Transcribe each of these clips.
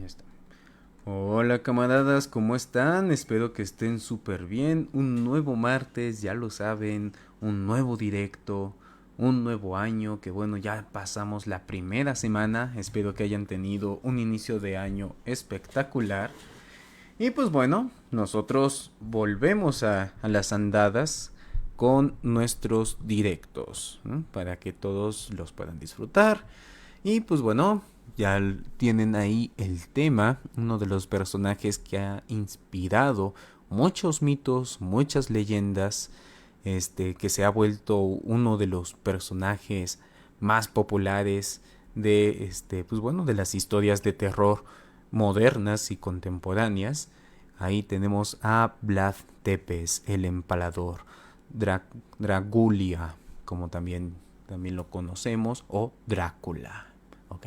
Ya está. Hola camaradas, ¿cómo están? Espero que estén súper bien. Un nuevo martes, ya lo saben, un nuevo directo, un nuevo año, que bueno, ya pasamos la primera semana. Espero que hayan tenido un inicio de año espectacular. Y pues bueno, nosotros volvemos a las andadas con nuestros directos, ¿no? Para que todos los puedan disfrutar. Y pues bueno, ya tienen ahí el tema, uno de los personajes que ha inspirado muchos mitos, muchas leyendas, que se ha vuelto uno de los personajes más populares de pues bueno, de las historias de terror modernas y contemporáneas. Ahí tenemos a Vlad Tepes, el empalador, Dragulia, como también lo conocemos, o Drácula. ¿Ok?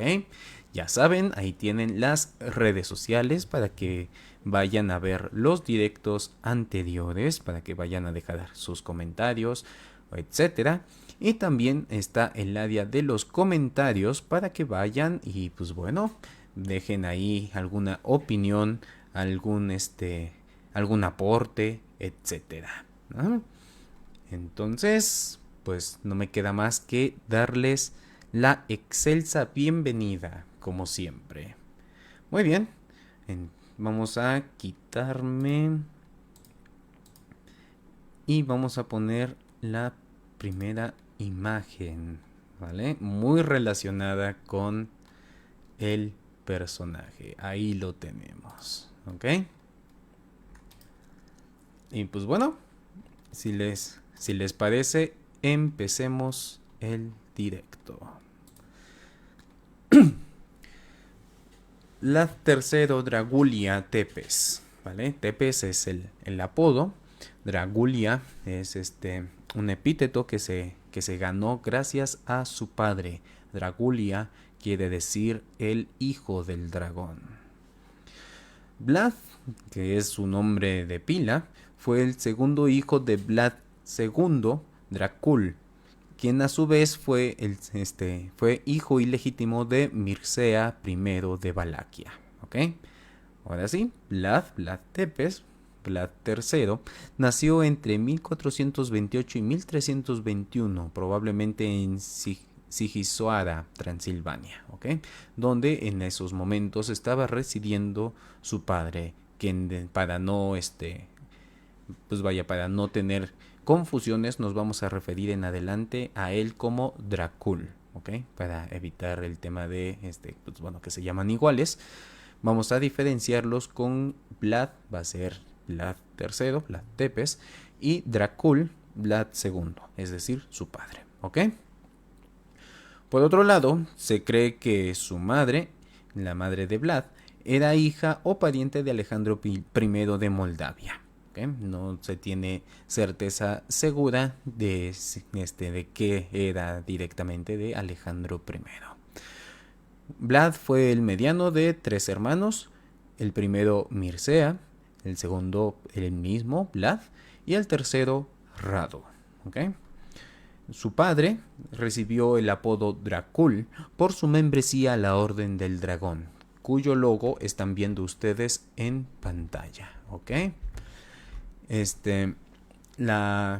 Ya saben, ahí tienen las redes sociales para que vayan a ver los directos anteriores, para que vayan a dejar sus comentarios, etcétera. Y también está el área de los comentarios para que vayan y pues bueno, dejen ahí alguna opinión, algún aporte, etcétera, ¿no? Entonces, pues no me queda más que darles la excelsa bienvenida, como siempre. Muy bien, vamos a quitarme y vamos a poner la primera imagen, ¿vale? Muy relacionada con el personaje. Ahí lo tenemos, ¿ok? Y pues bueno, si les parece, empecemos el directo. La tercero, Dragulia Tepes, ¿vale? Tepes es el apodo. Dragulia es un epíteto que se ganó gracias a su padre. Dragulia quiere decir el hijo del dragón. Vlad, que es su nombre de pila, fue el segundo hijo de Vlad II Dracul, quien a su vez fue hijo ilegítimo de Mircea I de Valaquia. ¿Ok? Ahora sí, Vlad Tepes, Vlad III, nació entre 1428 y 1321, probablemente en Sigisoara, Transilvania, ¿ok? Donde en esos momentos estaba residiendo su padre, quien para no tener confusiones, nos vamos a referir en adelante a él como Dracul, ¿ok? Para evitar el tema de, que se llaman iguales. Vamos a diferenciarlos con Vlad, va a ser Vlad III, Vlad Tepes, y Dracul, Vlad II, es decir, su padre, ¿ok? Por otro lado, se cree que su madre, la madre de Vlad, era hija o pariente de Alejandro I de Moldavia. ¿Okay? No se tiene certeza segura de que era directamente de Alejandro I. Vlad fue el mediano de tres hermanos, el primero Mircea, el segundo el mismo Vlad y el tercero Rado. ¿Okay? Su padre recibió el apodo Dracul por su membresía a la Orden del Dragón, cuyo logo están viendo ustedes en pantalla, ¿ok? Este, la,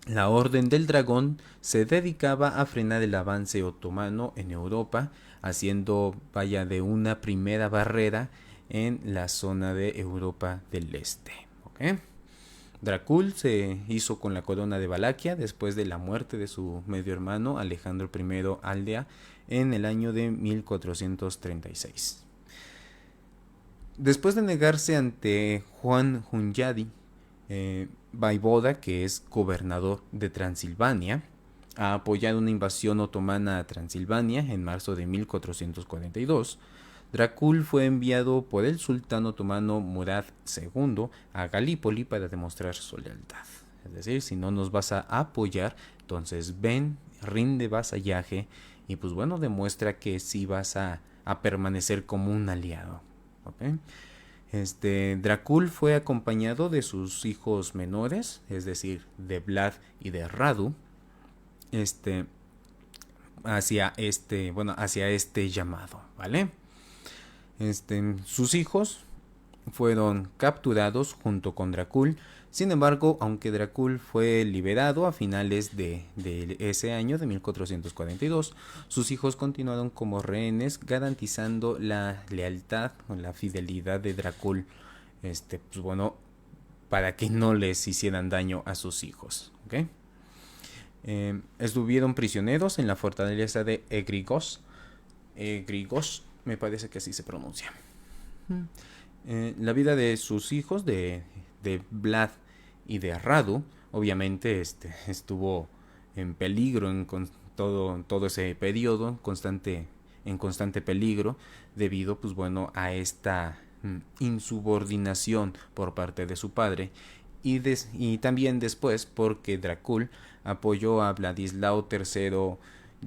la Orden del Dragón se dedicaba a frenar el avance otomano en Europa, haciendo de una primera barrera en la zona de Europa del Este, ¿ok? Dracul se hizo con la corona de Valaquia después de la muerte de su medio hermano Alejandro I Aldea en el año de 1436. Después de negarse ante Juan Hunyadi, Vaivoda, que es gobernador de Transilvania, a apoyar una invasión otomana a Transilvania en marzo de 1442, Dracul fue enviado por el sultán otomano Murad II a Galípoli para demostrar su lealtad. Es decir, si no nos vas a apoyar, entonces ven, rinde vasallaje y pues bueno, demuestra que sí vas a permanecer como un aliado. ¿Okay? Dracul fue acompañado de sus hijos menores, es decir, de Vlad y de Radu, hacia este llamado, ¿vale? Sus hijos fueron capturados junto con Dracul. Sin embargo, aunque Dracul fue liberado a finales de ese año de 1442, sus hijos continuaron como rehenes, garantizando la lealtad o la fidelidad de Dracul, pues bueno, para que no les hicieran daño a sus hijos. ¿Okay? Estuvieron prisioneros en la fortaleza de Egrigos. Egrigos, me parece que así se pronuncia. La vida de sus hijos, de Vlad y de Radu, obviamente estuvo en peligro todo ese periodo, en constante peligro, debido pues bueno a esta insubordinación por parte de su padre, y también después porque Dracul apoyó a Vladislao III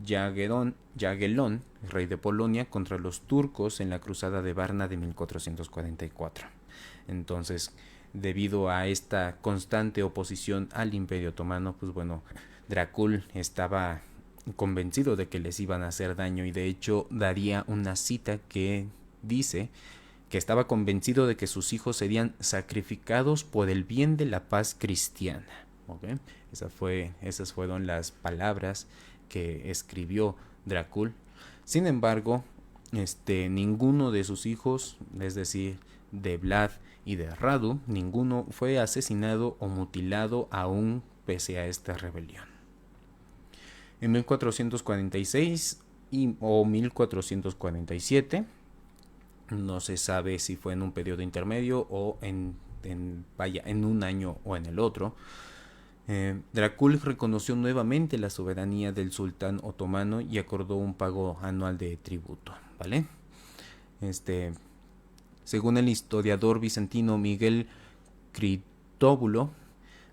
Jagellón, rey de Polonia, contra los turcos en la cruzada de Varna de 1444. Entonces, debido a esta constante oposición al Imperio Otomano, pues bueno, Dracul estaba convencido de que les iban a hacer daño, y de hecho daría una cita que dice que estaba convencido de que sus hijos serían sacrificados por el bien de la paz cristiana. ¿Okay? Esas fueron las palabras que escribió Dracul. Sin embargo, ninguno de sus hijos, es decir, de Vlad y de Radu, ninguno fue asesinado o mutilado aún pese a esta rebelión. En 1446 o 1447, no se sabe si fue en un periodo intermedio o en un año o en el otro, Dracul reconoció nuevamente la soberanía del sultán otomano y acordó un pago anual de tributo, ¿vale? Según el historiador bizantino Miguel Critóbulo,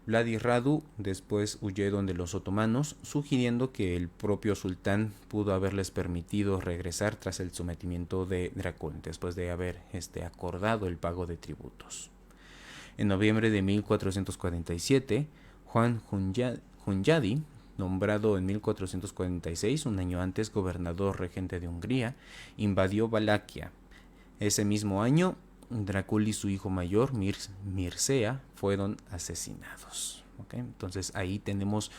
Vlad y Radu después huyeron de los otomanos, sugiriendo que el propio sultán pudo haberles permitido regresar tras el sometimiento de Dracul, después de haber acordado el pago de tributos. En noviembre de 1447, Juan Hunyadi, nombrado en 1446, un año antes gobernador regente de Hungría, invadió Valaquia. Ese mismo año, Dracul y su hijo mayor, Mircea, fueron asesinados. ¿Okay? Entonces ahí tenemos,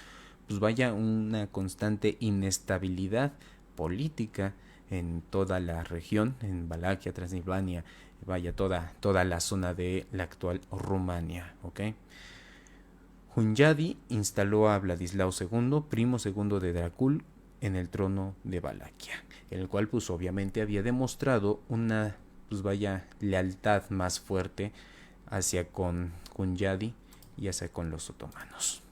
pues vaya, una constante inestabilidad política en toda la región, en Valaquia, Transilvania, vaya, toda la zona de la actual Rumania. ¿Okay? Hunyadi instaló a Vladislao II, primo segundo de Dracul, en el trono de Valaquia, el cual pues obviamente había demostrado una lealtad más fuerte hacia con Hunyadi y hacia con los otomanos.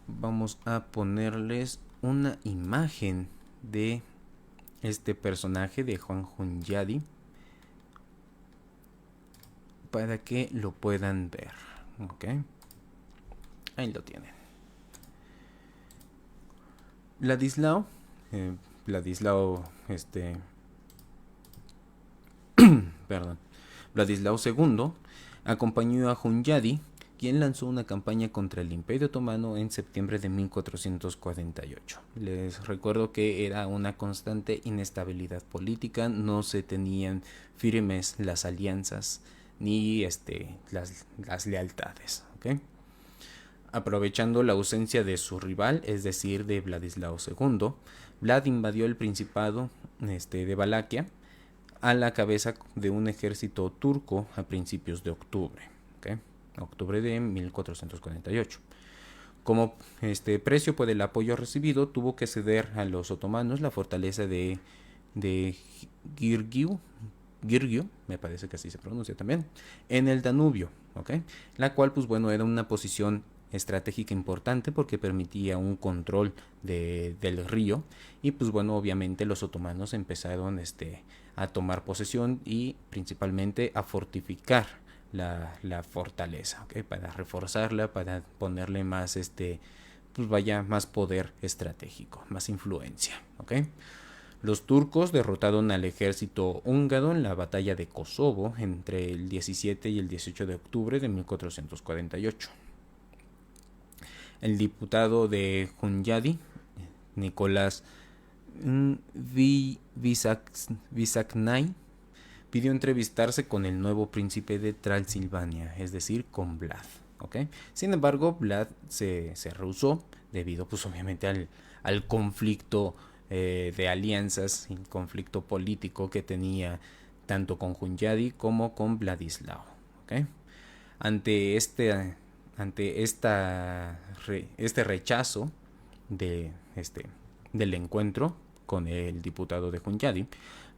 Vamos a ponerles una imagen de este personaje de Juan Hunyadi para que lo puedan ver. ¿Okay? Ahí lo tienen. Vladislao Vladislao II acompañó a Hunyadi, quien lanzó una campaña contra el Imperio Otomano en septiembre de 1448. Les recuerdo que era una constante inestabilidad política, no se tenían firmes las alianzas ni las lealtades. ¿Okay? Aprovechando la ausencia de su rival, es decir, de Vladislao II, Vlad invadió el Principado de Valaquia a la cabeza de un ejército turco a principios de octubre, ¿okay? Octubre de 1448. Como precio por el apoyo recibido, tuvo que ceder a los otomanos la fortaleza de Girgiu, me parece que así se pronuncia también, en el Danubio, ¿okay? La cual pues bueno era una posición estratégica importante porque permitía un control del río, y pues bueno, obviamente los otomanos empezaron a tomar posesión y principalmente a fortificar la fortaleza, ¿okay? Para reforzarla, para ponerle más más poder estratégico, más influencia, ¿okay? Los turcos derrotaron al ejército húngaro en la batalla de Kosovo entre el 17 y el 18 de octubre de 1448. El diputado de Hunyadi, Nicolás Visaknai pidió entrevistarse con el nuevo príncipe de Transilvania, es decir, con Vlad. ¿Okay? Sin embargo, Vlad se rehusó debido, pues obviamente, al conflicto de alianzas, el conflicto político que tenía tanto con Hunyadi como con Vladislao. ¿Okay? Ante este, ante este rechazo de del encuentro con el diputado de Hunyadi,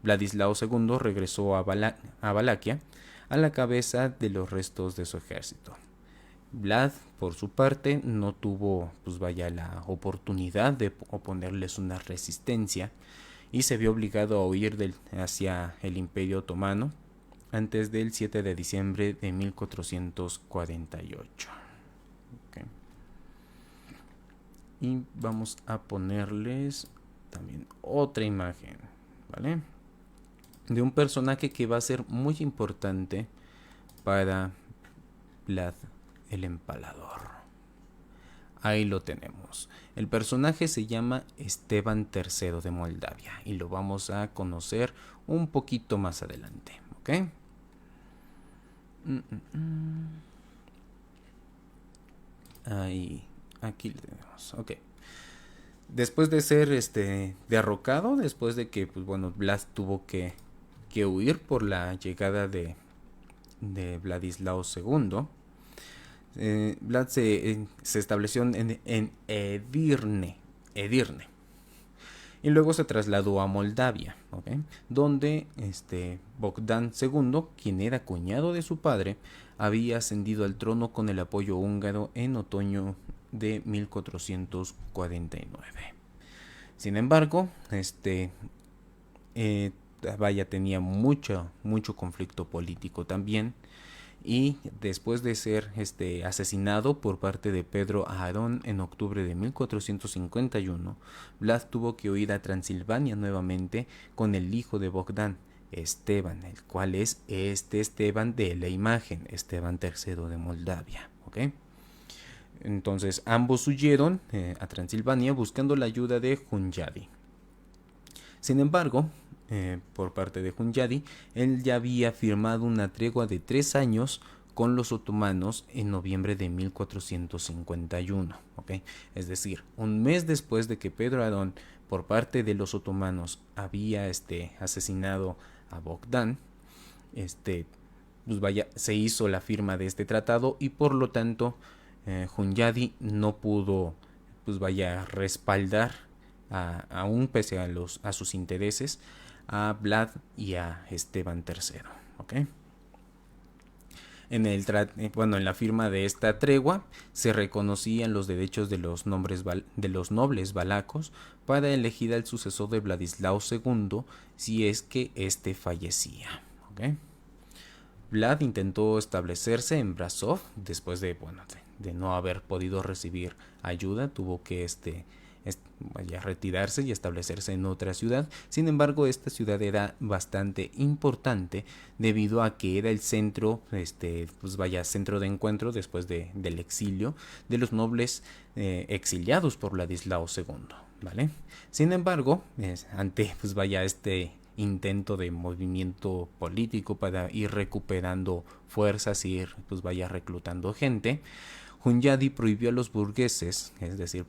Vladislao II regresó a Valaquia a la cabeza de los restos de su ejército. Vlad, por su parte, no tuvo, pues vaya, la oportunidad de oponerles una resistencia y se vio obligado a huir hacia el Imperio Otomano antes del 7 de diciembre de 1448. Okay. Y vamos a ponerles también otra imagen, ¿vale? De un personaje que va a ser muy importante para Vlad el Empalador. Ahí lo tenemos. El personaje se llama Esteban III de Moldavia y lo vamos a conocer un poquito más adelante, ¿ok? Ahí, aquí lo tenemos, ok. Después de ser derrocado, después de que, pues bueno, Vlad tuvo que huir por la llegada de Vladislao II, Vlad se estableció en Edirne, y luego se trasladó a Moldavia, ¿okay? Donde Bogdan II, quien era cuñado de su padre, había ascendido al trono con el apoyo húngaro en otoño de 1449. Sin embargo, vaya, tenía mucho conflicto político también, y después de ser asesinado por parte de Pedro Aharón en octubre de 1451, Vlad tuvo que huir a Transilvania nuevamente con el hijo de Bogdan, Esteban, el cual es Esteban de la imagen, Esteban III de Moldavia. ¿Okay? Entonces ambos huyeron a Transilvania buscando la ayuda de Hunyadi. Sin embargo, por parte de Hunyadi, él ya había firmado una tregua de 3 años con los otomanos en noviembre de 1451. ¿Okay? Es decir, un mes después de que Pedro Adón, por parte de los otomanos, había asesinado a Bogdan, pues vaya, se hizo la firma de este tratado y por lo tanto Hunyadi no pudo, pues vaya, respaldar aún pese a sus intereses a Vlad y a Esteban III. ¿Okay? En la firma de esta tregua se reconocían los derechos de los nobles valacos para elegir al sucesor de Vladislao II si es que éste fallecía. ¿Okay? Vlad intentó establecerse en Brasov después de no haber podido recibir ayuda, tuvo que retirarse y establecerse en otra ciudad. Sin embargo, esta ciudad era bastante importante debido a que era el centro, centro de encuentro después del exilio de los nobles exiliados por Vladislao II, ¿vale? Sin embargo, ante intento de movimiento político para ir recuperando fuerzas y ir reclutando gente, Hunyadi prohibió a los burgueses, es decir,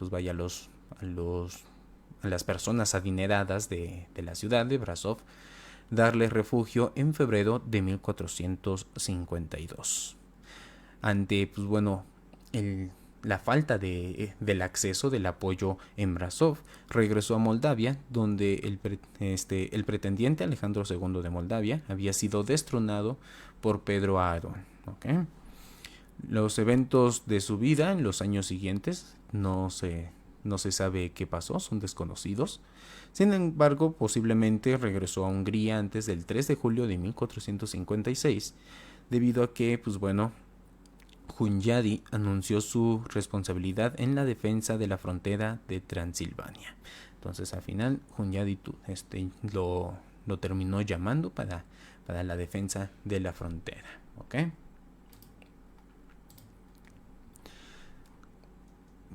a las personas adineradas de la ciudad de Brasov, darles refugio en febrero de 1452. Ante la falta del acceso, del apoyo en Brasov, regresó a Moldavia, donde el pretendiente Alejandro II de Moldavia había sido destronado por Pedro Aharón. ¿Okay? Los eventos de su vida en los años siguientes no se sabe qué pasó, son desconocidos. Sin embargo, posiblemente regresó a Hungría antes del 3 de julio de 1456, debido a que, Hunyadi anunció su responsabilidad en la defensa de la frontera de Transilvania. Entonces, al final, Hunyadi lo terminó llamando para la defensa de la frontera. ¿Ok?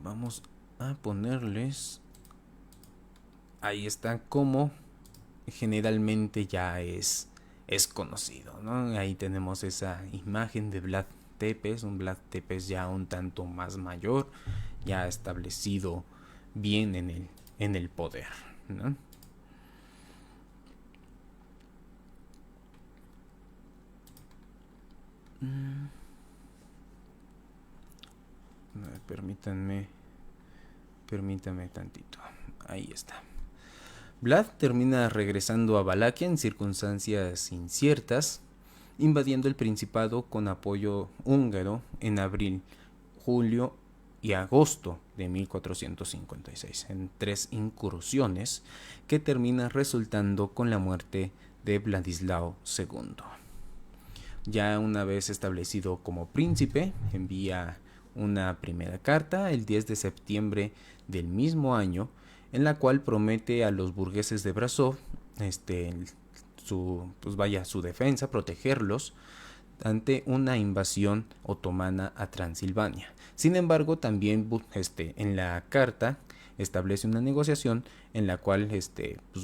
Vamos a ponerles ahí está como generalmente ya es conocido, ¿no? Ahí tenemos esa imagen de Vlad Tepes, un Vlad Tepes ya un tanto más mayor, ya establecido bien en el poder, ¿no? Permítanme, permítame tantito. Ahí está. Vlad termina regresando a Valaquia en circunstancias inciertas, invadiendo el Principado con apoyo húngaro en abril, julio y agosto de 1456, en 3 incursiones que terminan resultando con la muerte de Vladislao II. Ya una vez establecido como príncipe, envía una primera carta el 10 de septiembre del mismo año, en la cual promete a los burgueses de Brasov su defensa, protegerlos ante una invasión otomana a Transilvania. Sin embargo, también en la carta establece una negociación en la cual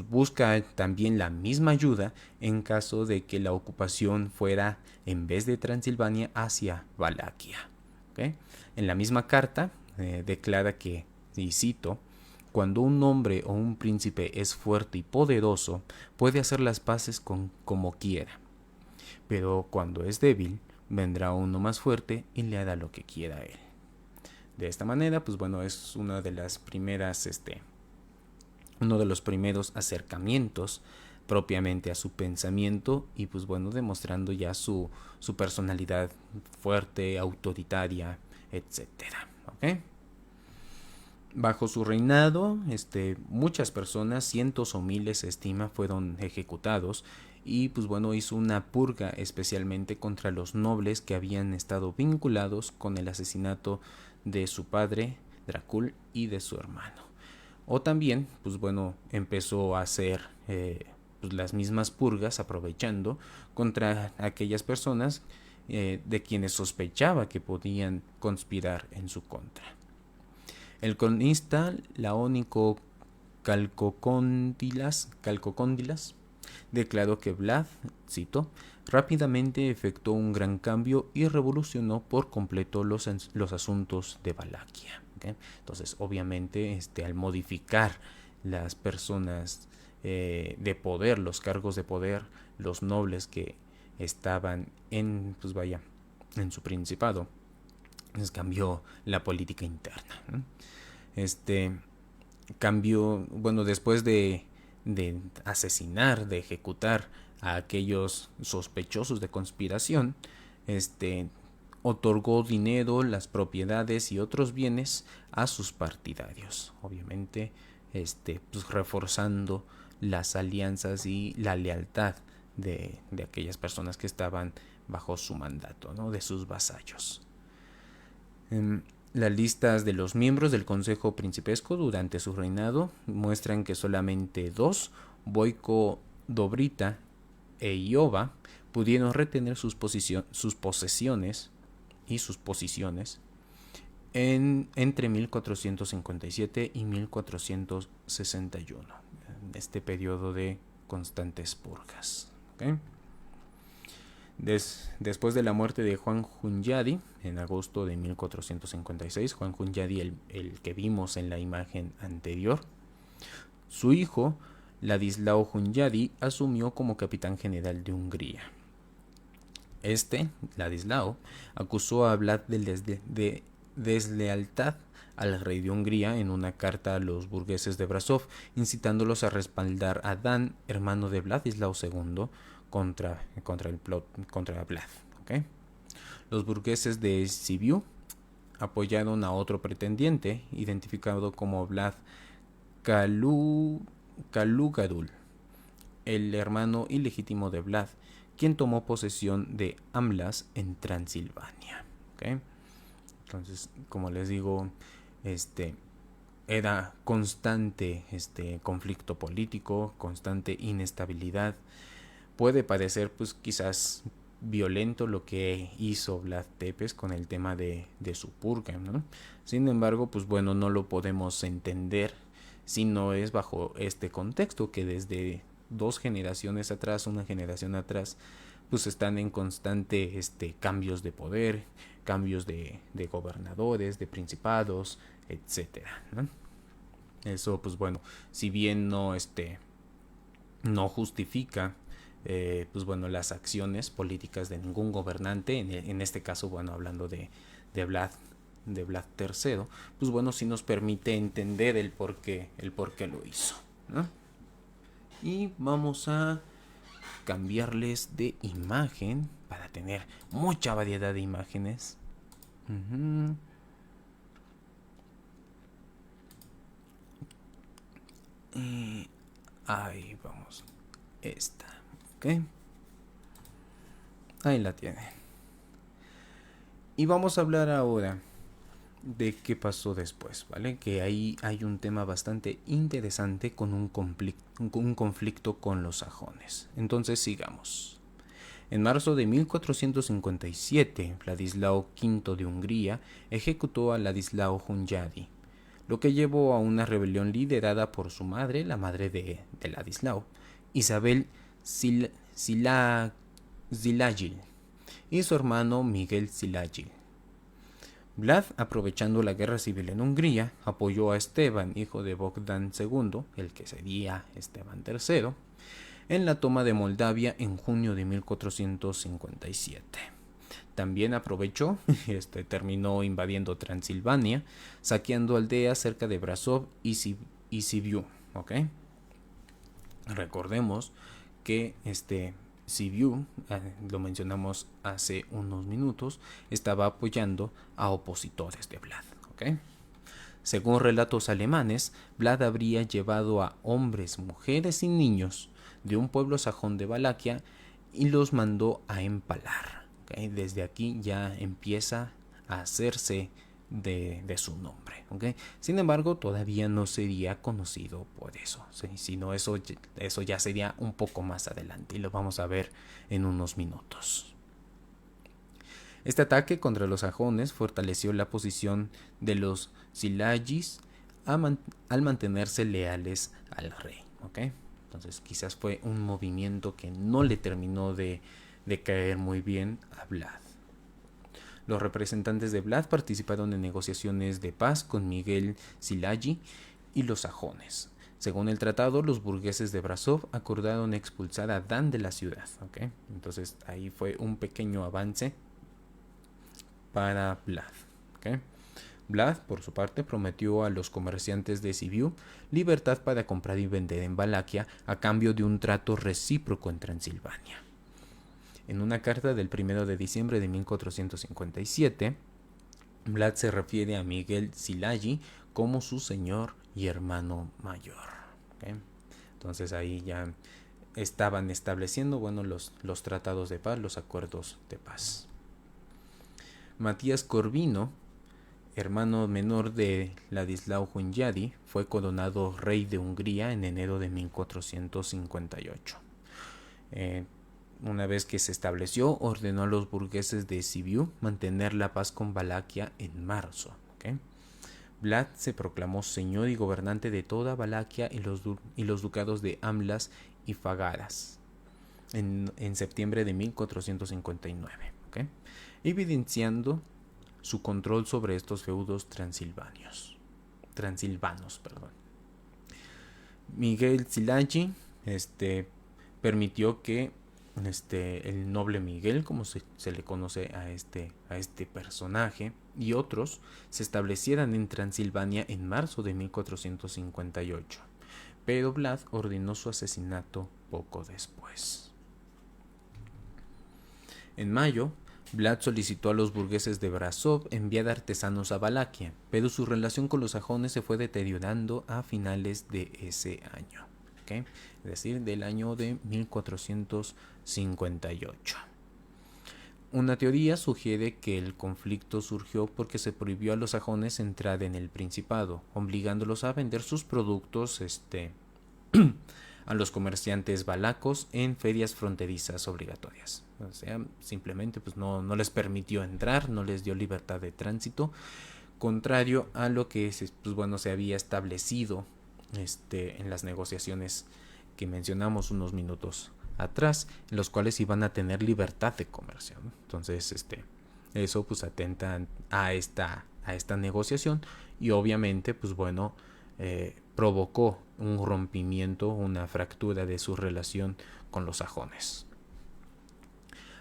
busca también la misma ayuda en caso de que la ocupación fuera en vez de Transilvania hacia Valaquia. ¿Okay? En la misma carta declara que, y cito, cuando un hombre o un príncipe es fuerte y poderoso, puede hacer las paces con como quiera. Pero cuando es débil, vendrá uno más fuerte y le hará lo que quiera él. De esta manera, pues bueno, es una de las primeras, uno de los primeros acercamientos propiamente a su pensamiento y pues bueno, demostrando ya su personalidad fuerte, autoritaria, etcétera. ¿Okay? Bajo su reinado, muchas personas, cientos o miles se estima, fueron ejecutados y pues bueno, hizo una purga especialmente contra los nobles que habían estado vinculados con el asesinato de su padre, Dracul, y de su hermano. O también, pues bueno, empezó a hacer pues las mismas purgas aprovechando contra aquellas personas de quienes sospechaba que podían conspirar en su contra. El cronista Laónico Calcocóndilas declaró que Vlad, cito, rápidamente efectuó un gran cambio y revolucionó por completo los asuntos de Valaquia. ¿Okay? Entonces, obviamente, al modificar las personas de poder, los cargos de poder, los nobles que estaban en su principado, les cambió la política interna, ¿no? Cambió, bueno, después de asesinar, de ejecutar a aquellos sospechosos de conspiración, otorgó dinero, las propiedades y otros bienes a sus partidarios, obviamente, pues reforzando las alianzas y la lealtad de aquellas personas que estaban bajo su mandato, ¿no? De sus vasallos. Las listas de los miembros del Consejo Principesco durante su reinado muestran que solamente dos, Boyko Dobrita e Iova, pudieron retener sus posesiones y sus posiciones entre 1457 y 1461, en este periodo de constantes purgas. ¿Okay? Después de la muerte de Juan Hunyadi, en agosto de 1456, Juan Hunyadi, el que vimos en la imagen anterior, su hijo, Ladislao Hunyadi, asumió como capitán general de Hungría. Ladislao, acusó a Vlad de deslealtad al rey de Hungría en una carta a los burgueses de Brasov, incitándolos a respaldar a Dan, hermano de Vladislao II, contra Vlad. ¿Okay? Los burgueses de Sibiu apoyaron a otro pretendiente, identificado como Vlad Kalugadul, el hermano ilegítimo de Vlad, quien tomó posesión de Amlas en Transilvania. ¿Okay? Entonces, como les digo, era constante conflicto político, constante inestabilidad. Puede parecer pues quizás violento lo que hizo Vlad Tepes con el tema de su purga, ¿no? Sin embargo, pues bueno, no lo podemos entender si no es bajo este contexto que desde dos generaciones atrás, una generación atrás, pues están en constante cambios de poder, cambios de gobernadores, de principados, etcétera, ¿no? Eso, pues bueno, si bien no justifica pues bueno, las acciones políticas de ningún gobernante, en este caso, bueno, hablando de Vlad, de Vlad III, pues bueno, sí nos permite entender el por qué lo hizo, ¿no? Y vamos a cambiarles de imagen para tener mucha variedad de imágenes. Uh-huh. Y ahí vamos. Esta. Ok. Ahí la tiene. Y vamos a hablar ahora de qué pasó después, ¿vale? Que ahí hay un tema bastante interesante con un conflicto con los sajones. Entonces sigamos. En marzo de 1457, Vladislao V de Hungría ejecutó a Ladislao Hunyadi, lo que llevó a una rebelión liderada por su madre, la madre de Ladislao, Isabel Szilágyi, y su hermano Miguel Szilágyi. Vlad, aprovechando la guerra civil en Hungría, apoyó a Esteban, hijo de Bogdan II, el que sería Esteban III, en la toma de Moldavia en junio de 1457. También aprovechó, terminó invadiendo Transilvania, saqueando aldeas cerca de Brasov y Sibiu, ¿ok? Recordemos que Sibiu, lo mencionamos hace unos minutos, estaba apoyando a opositores de Vlad, ¿ok? Según relatos alemanes, Vlad habría llevado a hombres, mujeres y niños de un pueblo sajón de Valaquia y los mandó a empalar, ¿okay? Desde aquí ya empieza a hacerse de su nombre, ¿okay? Sin embargo, todavía no sería conocido por eso, ¿sí? Sino eso ya sería un poco más adelante y lo vamos a ver en unos minutos. Este ataque contra los sajones fortaleció la posición de los Szilágyis al mantenerse leales al rey, ¿okay? Entonces quizás fue un movimiento que no le terminó de caer muy bien a Vlad. Los representantes de Vlad participaron en negociaciones de paz con Miguel Szilágyi y los sajones. Según el tratado, los burgueses de Brasov acordaron expulsar a Dan de la ciudad, ¿okay? Entonces ahí fue un pequeño avance para Vlad, ¿okay? Vlad, por su parte, prometió a los comerciantes de Sibiu libertad para comprar y vender en Valaquia a cambio de un trato recíproco en Transilvania. En una carta del 1 de diciembre de 1457, Vlad se refiere a Miguel Szilágyi como su señor y hermano mayor, ¿okay? Entonces ahí ya estaban estableciendo, bueno, los tratados de paz, los acuerdos de paz. Matías Corvino, hermano menor de Ladislao Hunyadi, fue coronado rey de Hungría en enero de 1458. Una vez que se estableció, ordenó a los burgueses de Sibiu mantener la paz con Valaquia en marzo, ¿okay? Vlad se proclamó señor y gobernante de toda Valaquia y los ducados de Amlas y Fagaras en septiembre de 1459, ¿okay? Evidenciando su control sobre estos feudos transilvanos. Miguel Szilágyi permitió que el noble Miguel, como se le conoce a este personaje, y otros se establecieran en Transilvania en marzo de 1458, pero Vlad ordenó su asesinato poco después. En mayo, Vlad solicitó a los burgueses de Brasov enviar artesanos a Valaquia, pero su relación con los sajones se fue deteriorando a finales de ese año, ¿okay? Es decir, del año de 1458. Una teoría sugiere que el conflicto surgió porque se prohibió a los sajones entrar en el Principado, obligándolos a vender sus productos a los comerciantes valacos en ferias fronterizas obligatorias. O sea, simplemente pues no les permitió entrar, no les dio libertad de tránsito, contrario a lo que se había establecido en las negociaciones que mencionamos unos minutos atrás, en los cuales iban a tener libertad de comercio, ¿no? Entonces, eso pues atenta a esta negociación y obviamente, pues bueno, provocó un rompimiento, una fractura de su relación con los sajones.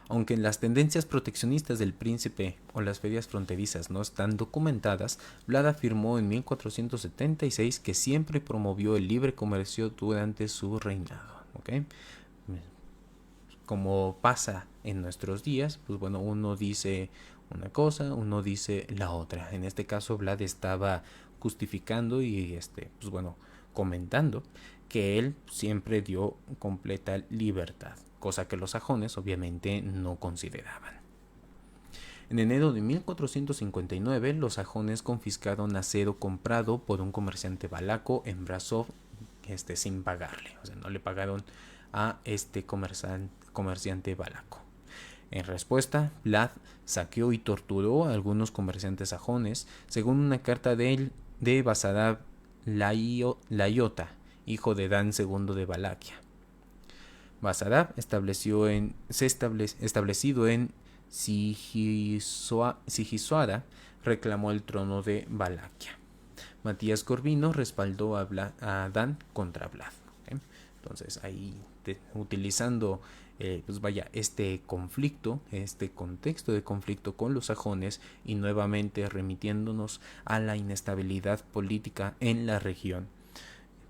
Aunque las tendencias proteccionistas del príncipe o las ferias fronterizas no están documentadas, Vlad afirmó en 1476 que siempre promovió el libre comercio durante su reinado. ¿Okay? Como pasa en nuestros días, pues bueno, uno dice una cosa, uno dice la otra. En este caso, Vlad estaba justificando y pues bueno, comentando que él siempre dio completa libertad, cosa que los sajones obviamente no consideraban. En enero de 1459, los sajones confiscaron acero comprado por un comerciante valaco en Brasov, sin pagarle, o sea, no le pagaron a este comerciante valaco. En respuesta, Vlad saqueó y torturó a algunos comerciantes sajones, según una carta de Basarab Layota, hijo de Dan II de Valaquia. Basarab establecido en Sigisoara, reclamó el trono de Valaquia. Matías Corvino respaldó a Dan contra Vlad. ¿Okay? Entonces ahí utilizando pues vaya, este conflicto, este contexto de conflicto con los sajones y nuevamente remitiéndonos a la inestabilidad política en la región.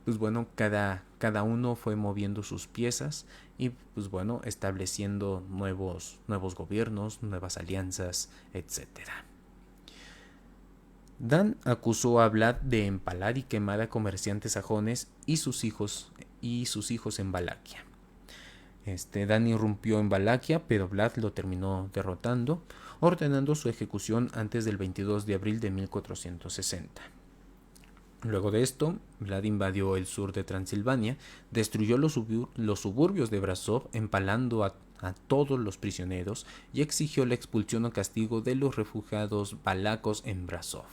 Pues bueno, cada uno fue moviendo sus piezas y pues bueno, estableciendo nuevos gobiernos, nuevas alianzas, etcétera. Dan acusó a Vlad de empalar y quemar a comerciantes sajones y sus hijos en Valaquia. Dan irrumpió en Valaquia, pero Vlad lo terminó derrotando, ordenando su ejecución antes del 22 de abril de 1460. Luego de esto, Vlad invadió el sur de Transilvania, destruyó los suburbios de Brasov, empalando a todos los prisioneros y exigió la expulsión o castigo de los refugiados valacos en Brasov.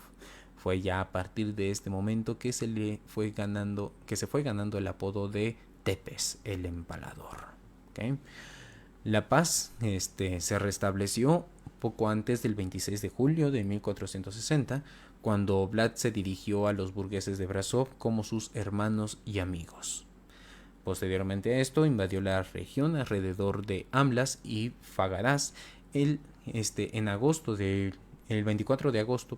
Fue ya a partir de este momento que se fue ganando el apodo de Tepes, el empalador. ¿Okay? La paz se restableció poco antes del 26 de julio de 1460, cuando Vlad se dirigió a los burgueses de Brasov como sus hermanos y amigos. Posteriormente a esto, invadió la región alrededor de Amblas y Fagaraz el 24 de agosto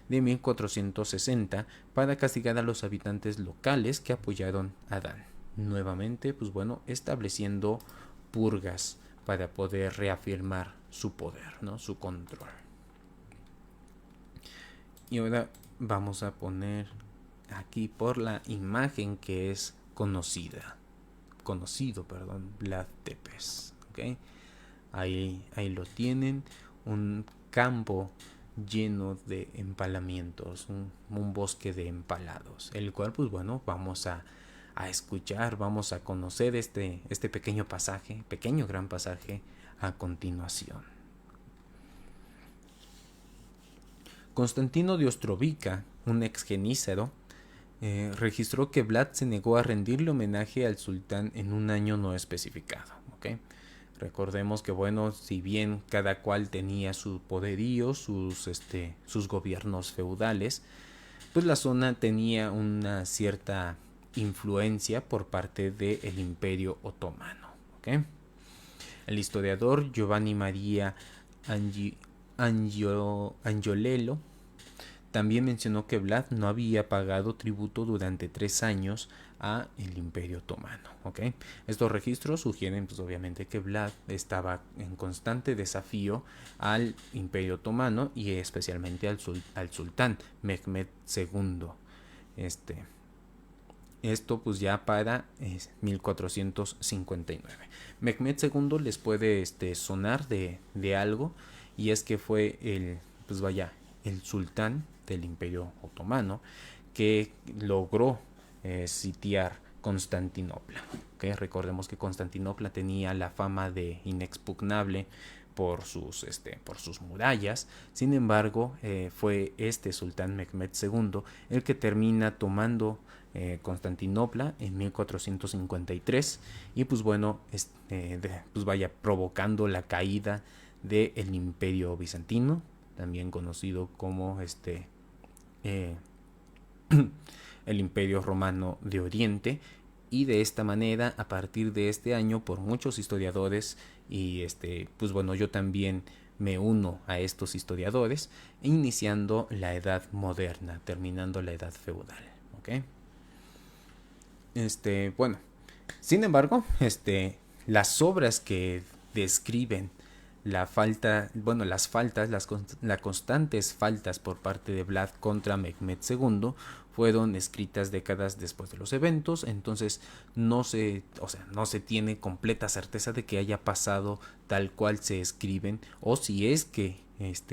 de 1460 para castigar a los habitantes locales que apoyaron a Dan. Nuevamente, pues bueno, estableciendo purgas para poder reafirmar su poder, ¿no? Su control. Y ahora vamos a poner aquí por la imagen que es conocido, Vlad Tepes. ¿Okay? Ahí lo tienen, un campo lleno de empalamientos, un bosque de empalados, el cual pues bueno, vamos a escuchar, vamos a conocer este pequeño gran pasaje a continuación. Constantino de Ostrovica, un ex genízaro, registró que Vlad se negó a rendirle homenaje al sultán en un año no especificado. ¿Okay? Recordemos que bueno, si bien cada cual tenía su poderío, sus gobiernos feudales, pues la zona tenía una cierta influencia por parte del Imperio Otomano. ¿Okay? El historiador Giovanni Maria Angiolello también mencionó que Vlad no había pagado tributo durante 3 años a el Imperio Otomano. ¿Okay? Estos registros sugieren pues obviamente que Vlad estaba en constante desafío al Imperio Otomano y especialmente al sultán Mehmed II. Esto pues ya para 1459. Mehmed II les puede sonar de algo, y es que fue el sultán del Imperio Otomano que logró sitiar Constantinopla. ¿Okay? Recordemos que Constantinopla tenía la fama de inexpugnable por sus murallas. Sin embargo, fue sultán Mehmed II el que termina tomando Constantinopla en 1453 y pues bueno, pues vaya provocando la caída del Imperio Bizantino, también conocido como eh, el Imperio Romano de Oriente, y de esta manera, a partir de este año, por muchos historiadores, y pues bueno, yo también me uno a estos historiadores, iniciando la Edad Moderna, terminando la Edad Feudal, ¿ok? Bueno, sin embargo, las obras que describen la falta, bueno, las faltas, las constantes faltas por parte de Vlad contra Mehmed II fueron escritas décadas después de los eventos, entonces no se, o sea, no se tiene completa certeza de que haya pasado tal cual se escriben o si es que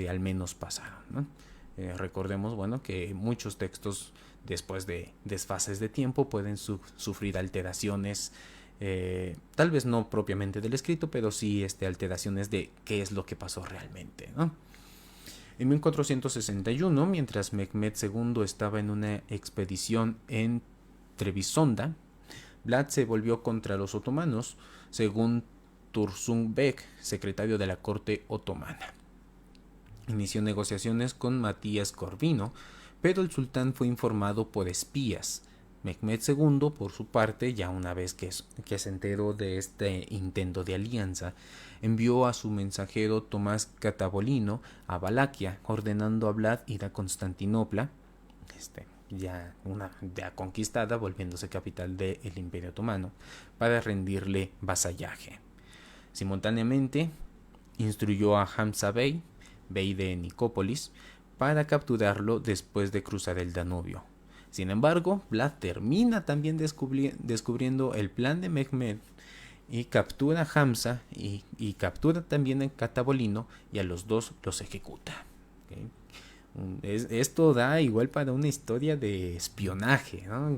al menos pasaron, ¿no? Recordemos, bueno, que muchos textos después de desfases de tiempo pueden sufrir alteraciones, tal vez no propiamente del escrito, pero sí alteraciones de qué es lo que pasó realmente, ¿no? En 1461, mientras Mehmed II estaba en una expedición en Trebisonda, Vlad se volvió contra los otomanos, según Tursun Bek, secretario de la corte otomana. Inició negociaciones con Matías Corvino, pero el sultán fue informado por espías. Mehmed II, por su parte, ya una vez que se enteró de este intento de alianza, envió a su mensajero Tomás Catabolino a Valaquia, ordenando a Vlad ir a Constantinopla, ya conquistada, volviéndose capital del Imperio Otomano, para rendirle vasallaje. Simultáneamente, instruyó a Hamza Bey de Nicópolis, para capturarlo después de cruzar el Danubio. Sin embargo, Vlad termina también descubriendo el plan de Mehmed y captura a Hamza y captura también a Catabolino y a los dos los ejecuta. ¿Okay? Esto da igual para una historia de espionaje, ¿no?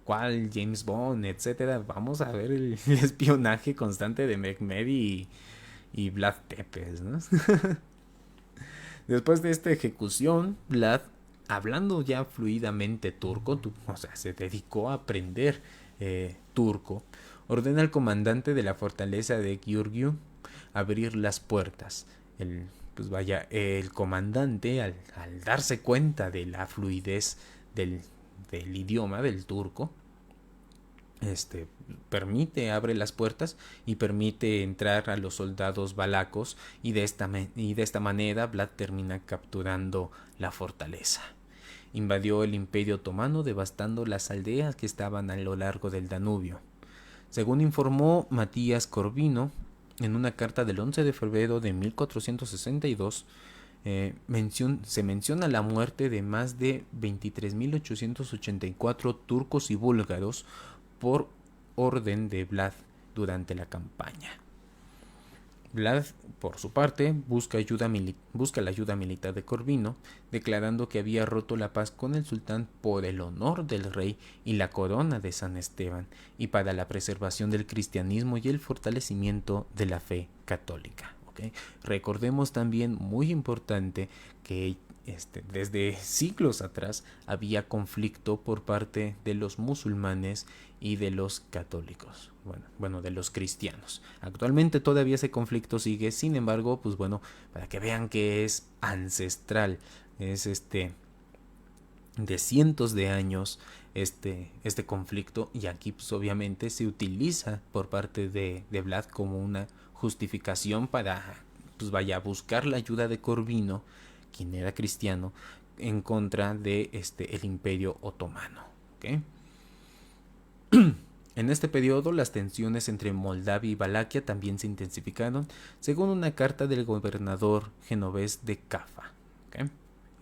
¿Cuál James Bond, etcétera? Vamos a ver el espionaje constante de Mehmed y Vlad Tepes, ¿no? Después de esta ejecución, Vlad, hablando ya fluidamente turco, o sea, se dedicó a aprender turco, ordena al comandante de la fortaleza de Giurgiu abrir las puertas. El comandante, al darse cuenta de la fluidez del idioma del turco, abre las puertas y permite entrar a los soldados valacos y de esta manera Vlad termina capturando la fortaleza. Invadió el Imperio Otomano devastando las aldeas que estaban a lo largo del Danubio. Según informó Matías Corvino en una carta del 11 de febrero de 1462, se menciona la muerte de más de 23.884 turcos y búlgaros por orden de Vlad durante la campaña. Vlad, por su parte, busca la ayuda militar de Corvino, declarando que había roto la paz con el sultán por el honor del rey y la corona de San Esteban, y para la preservación del cristianismo y el fortalecimiento de la fe católica. ¿Okay? Recordemos también, muy importante, que desde siglos atrás había conflicto por parte de los musulmanes y de los católicos, bueno, de los cristianos. Actualmente todavía ese conflicto sigue, sin embargo, pues bueno, para que vean que es ancestral, es de cientos de años este conflicto, y aquí pues obviamente se utiliza por parte de Vlad como una justificación para pues buscar la ayuda de Corvino, quien era cristiano, en contra de el Imperio Otomano. ¿Okay? En este periodo, las tensiones entre Moldavia y Valaquia también se intensificaron, según una carta del gobernador genovés de Cafa. ¿Okay?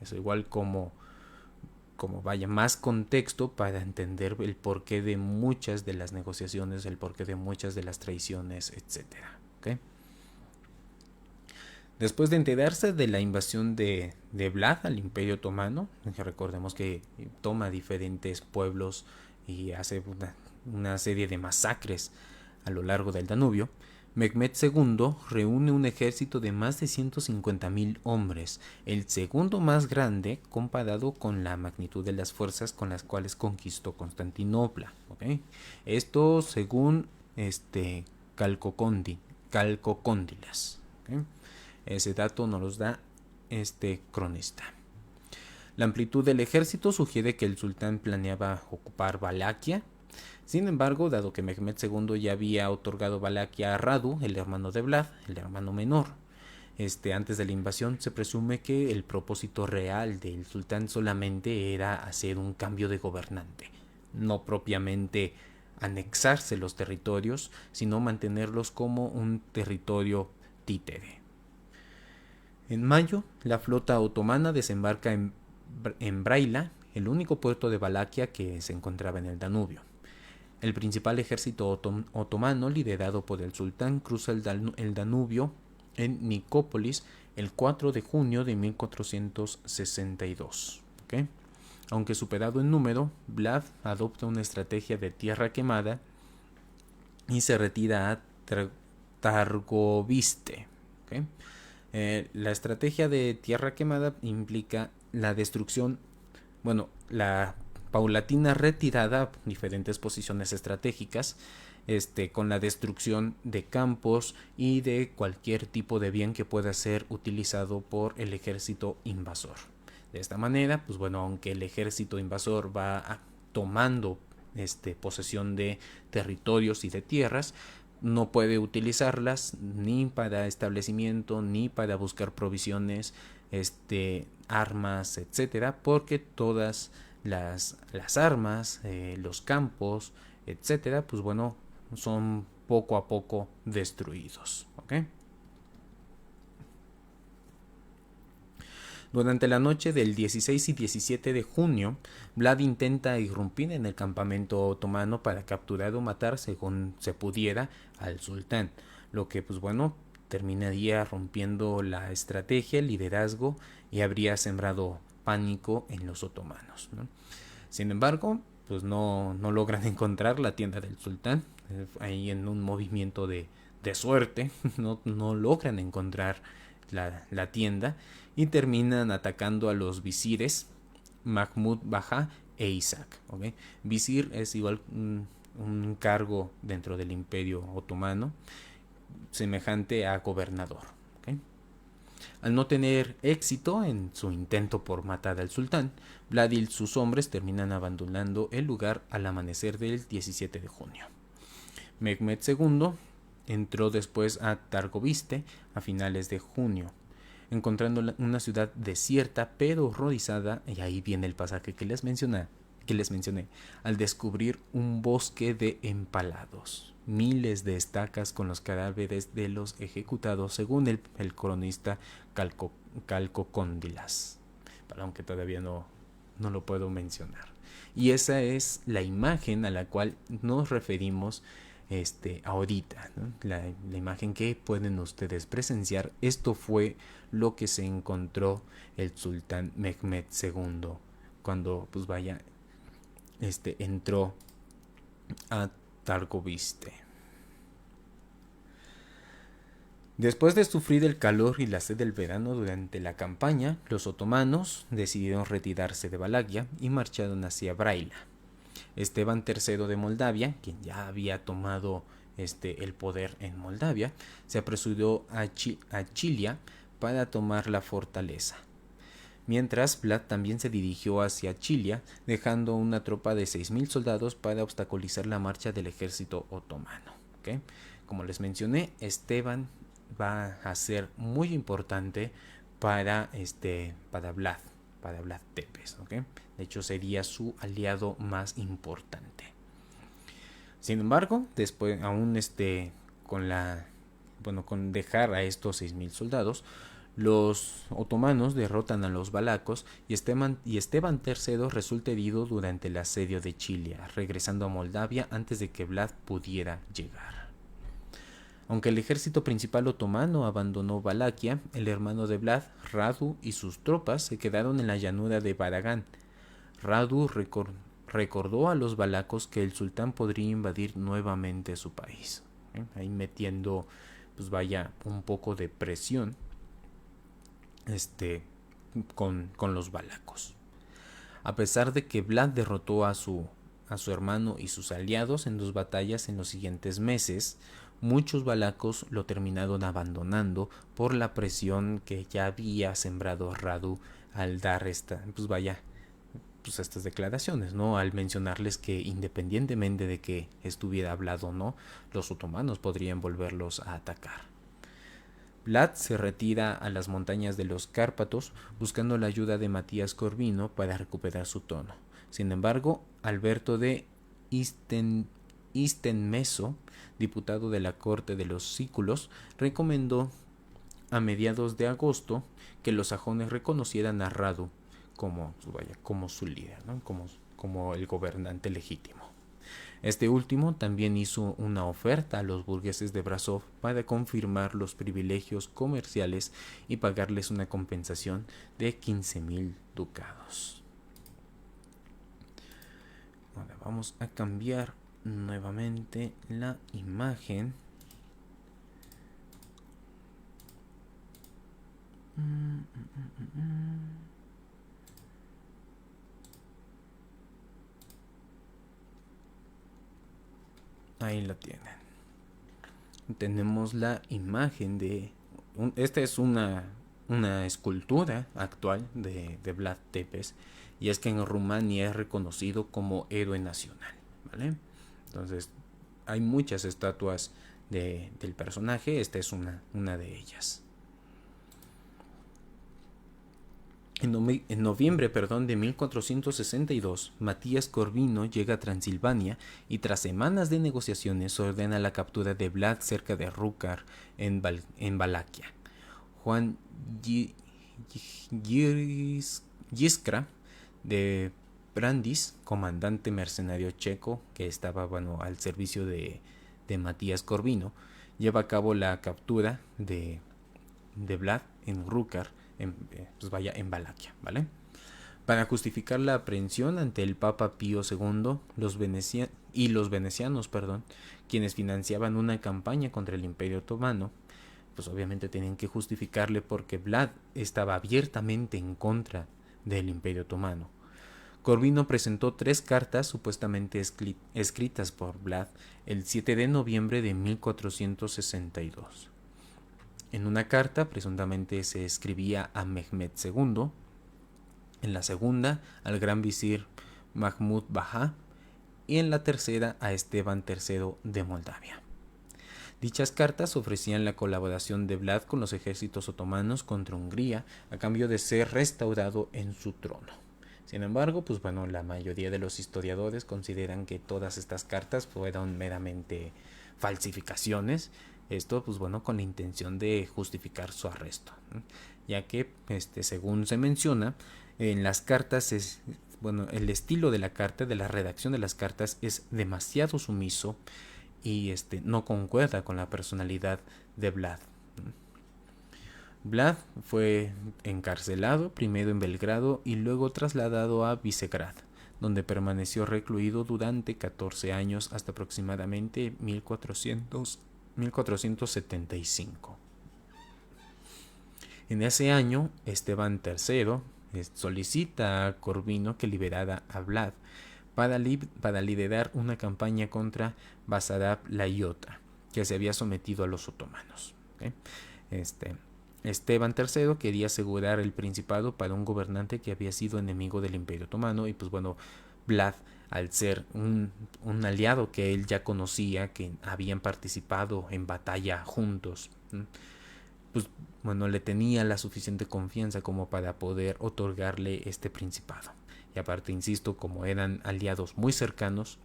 Eso igual como más contexto para entender el porqué de muchas de las negociaciones, el porqué de muchas de las traiciones, etcétera. ¿Okay? Después de enterarse de la invasión de Vlad al Imperio Otomano, recordemos que toma diferentes pueblos y hace una serie de masacres a lo largo del Danubio, Mehmed II reúne un ejército de más de 150.000 hombres, el segundo más grande comparado con la magnitud de las fuerzas con las cuales conquistó Constantinopla. ¿Okay? Esto según Calcocóndilas. ¿Okay? Ese dato nos los da este cronista. La amplitud del ejército sugiere que el sultán planeaba ocupar Valaquia. Sin embargo, dado que Mehmed II ya había otorgado Valaquia a Radu, el hermano de Vlad, el hermano menor, antes de la invasión, se presume que el propósito real del sultán solamente era hacer un cambio de gobernante, no propiamente anexarse los territorios, sino mantenerlos como un territorio títere. En mayo, la flota otomana desembarca en Braila, el único puerto de Valaquia que se encontraba en el Danubio. El principal ejército otomano, liderado por el sultán, cruza el Danubio en Nicópolis el 4 de junio de 1462. ¿Okay? Aunque superado en número, Vlad adopta una estrategia de tierra quemada y se retira a Targoviste. ¿Okay? La estrategia de tierra quemada implica la destrucción, la paulatina retirada a diferentes posiciones estratégicas, con la destrucción de campos y de cualquier tipo de bien que pueda ser utilizado por el ejército invasor. De esta manera, aunque el ejército invasor va tomando posesión de territorios y de tierras, no puede utilizarlas ni para establecimiento ni para buscar provisiones, armas, etcétera, porque todas las armas, los campos, etcétera, son poco a poco destruidos. ¿Okay? Durante la noche del 16 y 17 de junio, Vlad intenta irrumpir en el campamento otomano para capturar o matar, según se pudiera, al sultán, lo que terminaría rompiendo la estrategia, el liderazgo y habría sembrado pánico en los otomanos, ¿no? Sin embargo, no logran encontrar la tienda del sultán. Ahí en un movimiento de suerte no logran encontrar la tienda y terminan atacando a los visires Mahmud Bajá e Isaac. ¿Okay? Visir es igual un cargo dentro del imperio otomano, semejante a gobernador. ¿Okay? Al no tener éxito en su intento por matar al sultán, Vlad y sus hombres terminan abandonando el lugar al amanecer del 17 de junio. Mehmed II entró después a Targoviste a finales de junio, encontrando una ciudad desierta pero horrorizada, y ahí viene el pasaje que les mencioné, al descubrir un bosque de empalados, miles de estacas con los cadáveres de los ejecutados, según el cronista Calcocóndilas, aunque todavía no lo puedo mencionar. Y esa es la imagen a la cual nos referimos ahorita, ¿no? La imagen que pueden ustedes presenciar. Esto fue lo que se encontró el sultán Mehmed II cuando entró a Targoviste. Después de sufrir el calor y la sed del verano durante la campaña, los otomanos decidieron retirarse de Valaquia y marcharon hacia Braila. Esteban III de Moldavia, quien ya había tomado el poder en Moldavia, se apresuró a Chilia para tomar la fortaleza. Mientras, Vlad también se dirigió hacia Chilia, dejando una tropa de 6.000 soldados para obstaculizar la marcha del ejército otomano. ¿Okay? Como les mencioné, Esteban va a ser muy importante para Vlad Tepes. ¿Okay? De hecho, sería su aliado más importante. Sin embargo, después, aún con dejar a estos 6.000 soldados, los otomanos derrotan a los valacos y Esteban III resulta herido durante el asedio de Chilia, regresando a Moldavia antes de que Vlad pudiera llegar. Aunque el ejército principal otomano abandonó Valaquia, el hermano de Vlad, Radu, y sus tropas se quedaron en la llanura de Baragán. Radu recordó a los valacos que el sultán podría invadir nuevamente su país. ahí metiendo, pues vaya, un poco de presión con los valacos. A pesar de que Vlad derrotó a su hermano y sus aliados en 2 batallas en los siguientes meses, muchos valacos lo terminaron abandonando por la presión que ya había sembrado Radu al dar estas declaraciones, ¿no? Al mencionarles que independientemente de que estuviera hablado o no, los otomanos podrían volverlos a atacar. Vlad se retira a las montañas de los Cárpatos buscando la ayuda de Matías Corvino para recuperar su trono. Sin embargo, Alberto de Istenmeso, diputado de la corte de los Sículos, recomendó a mediados de agosto que los sajones reconocieran a Radu como su líder, ¿no? como el gobernante legítimo. Este último también hizo una oferta a los burgueses de Brasov para confirmar los privilegios comerciales y pagarles una compensación de 15.000 ducados. Ahora vamos a cambiar nuevamente la imagen. Ahí la tienen. Tenemos la imagen de... esta es una escultura actual de Vlad Tepes. Y es que en Rumania es reconocido como héroe nacional, ¿vale? Entonces, hay muchas estatuas del personaje. Esta es una de ellas. En noviembre de 1462, Matías Corvino llega a Transilvania y tras semanas de negociaciones ordena la captura de Vlad cerca de Rúcar en Valaquia. Juan Jiskra de Brandis, comandante mercenario checo que estaba al servicio de Matías Corvino, lleva a cabo la captura de Vlad en Rúcar, en Valaquia, ¿vale? Para justificar la aprehensión ante el Papa Pío II, los venecianos, quienes financiaban una campaña contra el Imperio Otomano, pues obviamente tenían que justificarle porque Vlad estaba abiertamente en contra del Imperio Otomano. Corvino presentó 3 cartas supuestamente escritas por Vlad el 7 de noviembre de 1462. En una carta presuntamente se escribía a Mehmed II, en la segunda al gran visir Mahmud Bajá y en la tercera a Esteban III de Moldavia. Dichas cartas ofrecían la colaboración de Vlad con los ejércitos otomanos contra Hungría a cambio de ser restaurado en su trono. Sin embargo, la mayoría de los historiadores consideran que todas estas cartas fueron meramente falsificaciones. Esto, con la intención de justificar su arresto, ya que, según se menciona, en las cartas el estilo de la carta, de la redacción de las cartas, es demasiado sumiso y no concuerda con la personalidad de Vlad. Vlad fue encarcelado primero en Belgrado y luego trasladado a Visegrad, donde permaneció recluido durante 14 años hasta aproximadamente 1475. En ese año, Esteban III solicita a Corvino que liberara a Vlad para liderar una campaña contra Basarab Layota, que se había sometido a los otomanos. ¿Okay? Esteban III quería asegurar el principado para un gobernante que había sido enemigo del Imperio Otomano y Vlad, al ser un aliado que él ya conocía, que habían participado en batalla juntos, le tenía la suficiente confianza como para poder otorgarle este principado. Y aparte, insisto, como eran aliados muy cercanos,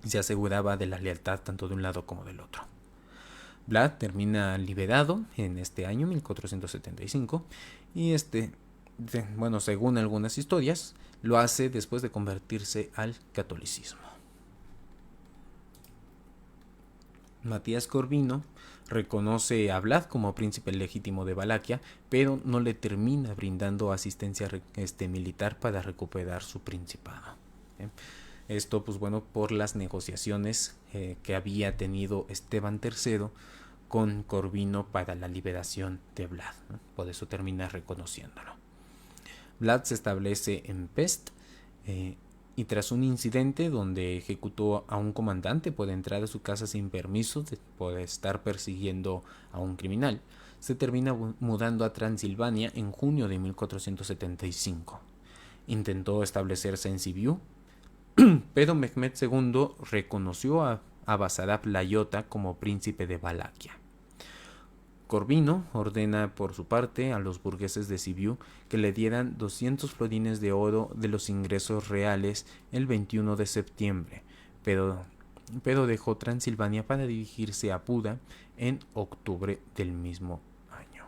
se aseguraba de la lealtad tanto de un lado como del otro. Vlad termina liberado en este año 1475 y según algunas historias, lo hace después de convertirse al catolicismo. Matías Corvino reconoce a Vlad como príncipe legítimo de Valaquia, pero no le termina brindando asistencia militar para recuperar su principado. Esto, pues bueno, por las negociaciones que había tenido Esteban III con Corvino para la liberación de Vlad, ¿no? Por eso termina reconociéndolo. Vlad se establece en Pest y tras un incidente donde ejecutó a un comandante por entrar a su casa sin permiso por estar persiguiendo a un criminal, se termina mudando a Transilvania en junio de 1475. Intentó establecerse en Sibiu, pero Mehmed II reconoció a Basarab Layota como príncipe de Valaquia. Corvino ordena por su parte a los burgueses de Sibiu que le dieran 200 florines de oro de los ingresos reales el 21 de septiembre, pero dejó Transilvania para dirigirse a Buda en octubre del mismo año.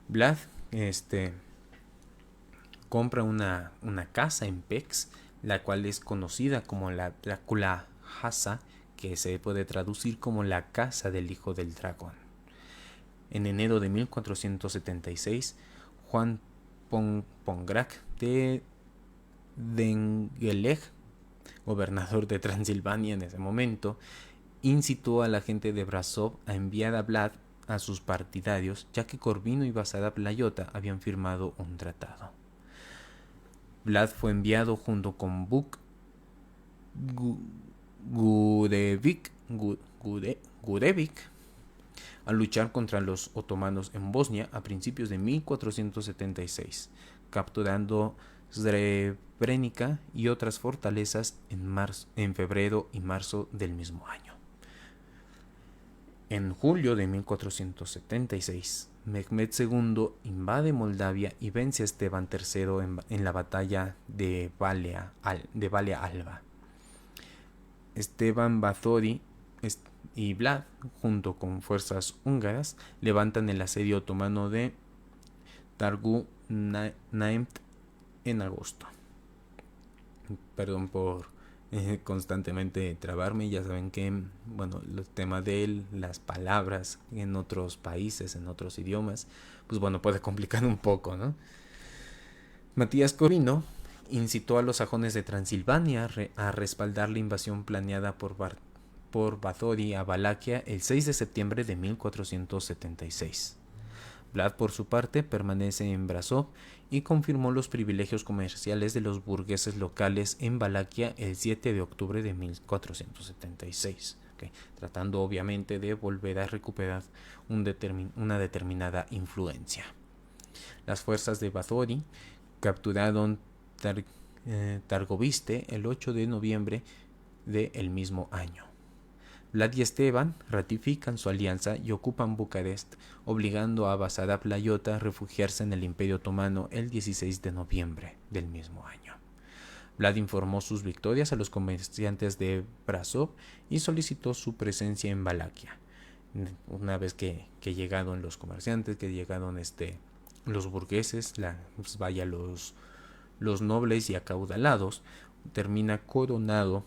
Vlad compra una casa en Pécs, la cual es conocida como la Drácula Hasa, que se puede traducir como la casa del hijo del dragón. En enero de 1476, Juan Pongrac de Dengelej, gobernador de Transilvania en ese momento, incitó a la gente de Brasov a enviar a Vlad a sus partidarios, ya que Corvino y Basarab Layota habían firmado un tratado. Vlad fue enviado junto con Vuk Gurevic a luchar contra los otomanos en Bosnia a principios de 1476, capturando Srebrenica y otras fortalezas en febrero y marzo del mismo año. En julio de 1476, Mehmed II invade Moldavia y vence a Esteban III en la batalla de Valea Alba. Esteban Báthory y Vlad, junto con fuerzas húngaras, levantan el asedio otomano de Targu Naimt en agosto. Perdón por constantemente trabarme, ya saben que, bueno, el tema de las palabras en otros países, en otros idiomas, pues bueno, puede complicar un poco, ¿no? Matías Corvino incitó a los sajones de Transilvania a respaldar la invasión planeada por Báthory a Valaquia el 6 de septiembre de 1476. Vlad, por su parte, permanece en Brasov y confirmó los privilegios comerciales de los burgueses locales en Valaquia el 7 de octubre de 1476, tratando obviamente de volver a recuperar una determinada influencia. Las fuerzas de Báthory capturaron Targoviste el 8 de noviembre del mismo año. Vlad y Esteban ratifican su alianza y ocupan Bucarest, obligando a Basarab Layota a refugiarse en el Imperio Otomano el 16 de noviembre del mismo año. Vlad informó sus victorias a los comerciantes de Brasov y solicitó su presencia en Valaquia. Una vez que llegaron los comerciantes, que llegaron los burgueses, los nobles y acaudalados, termina coronado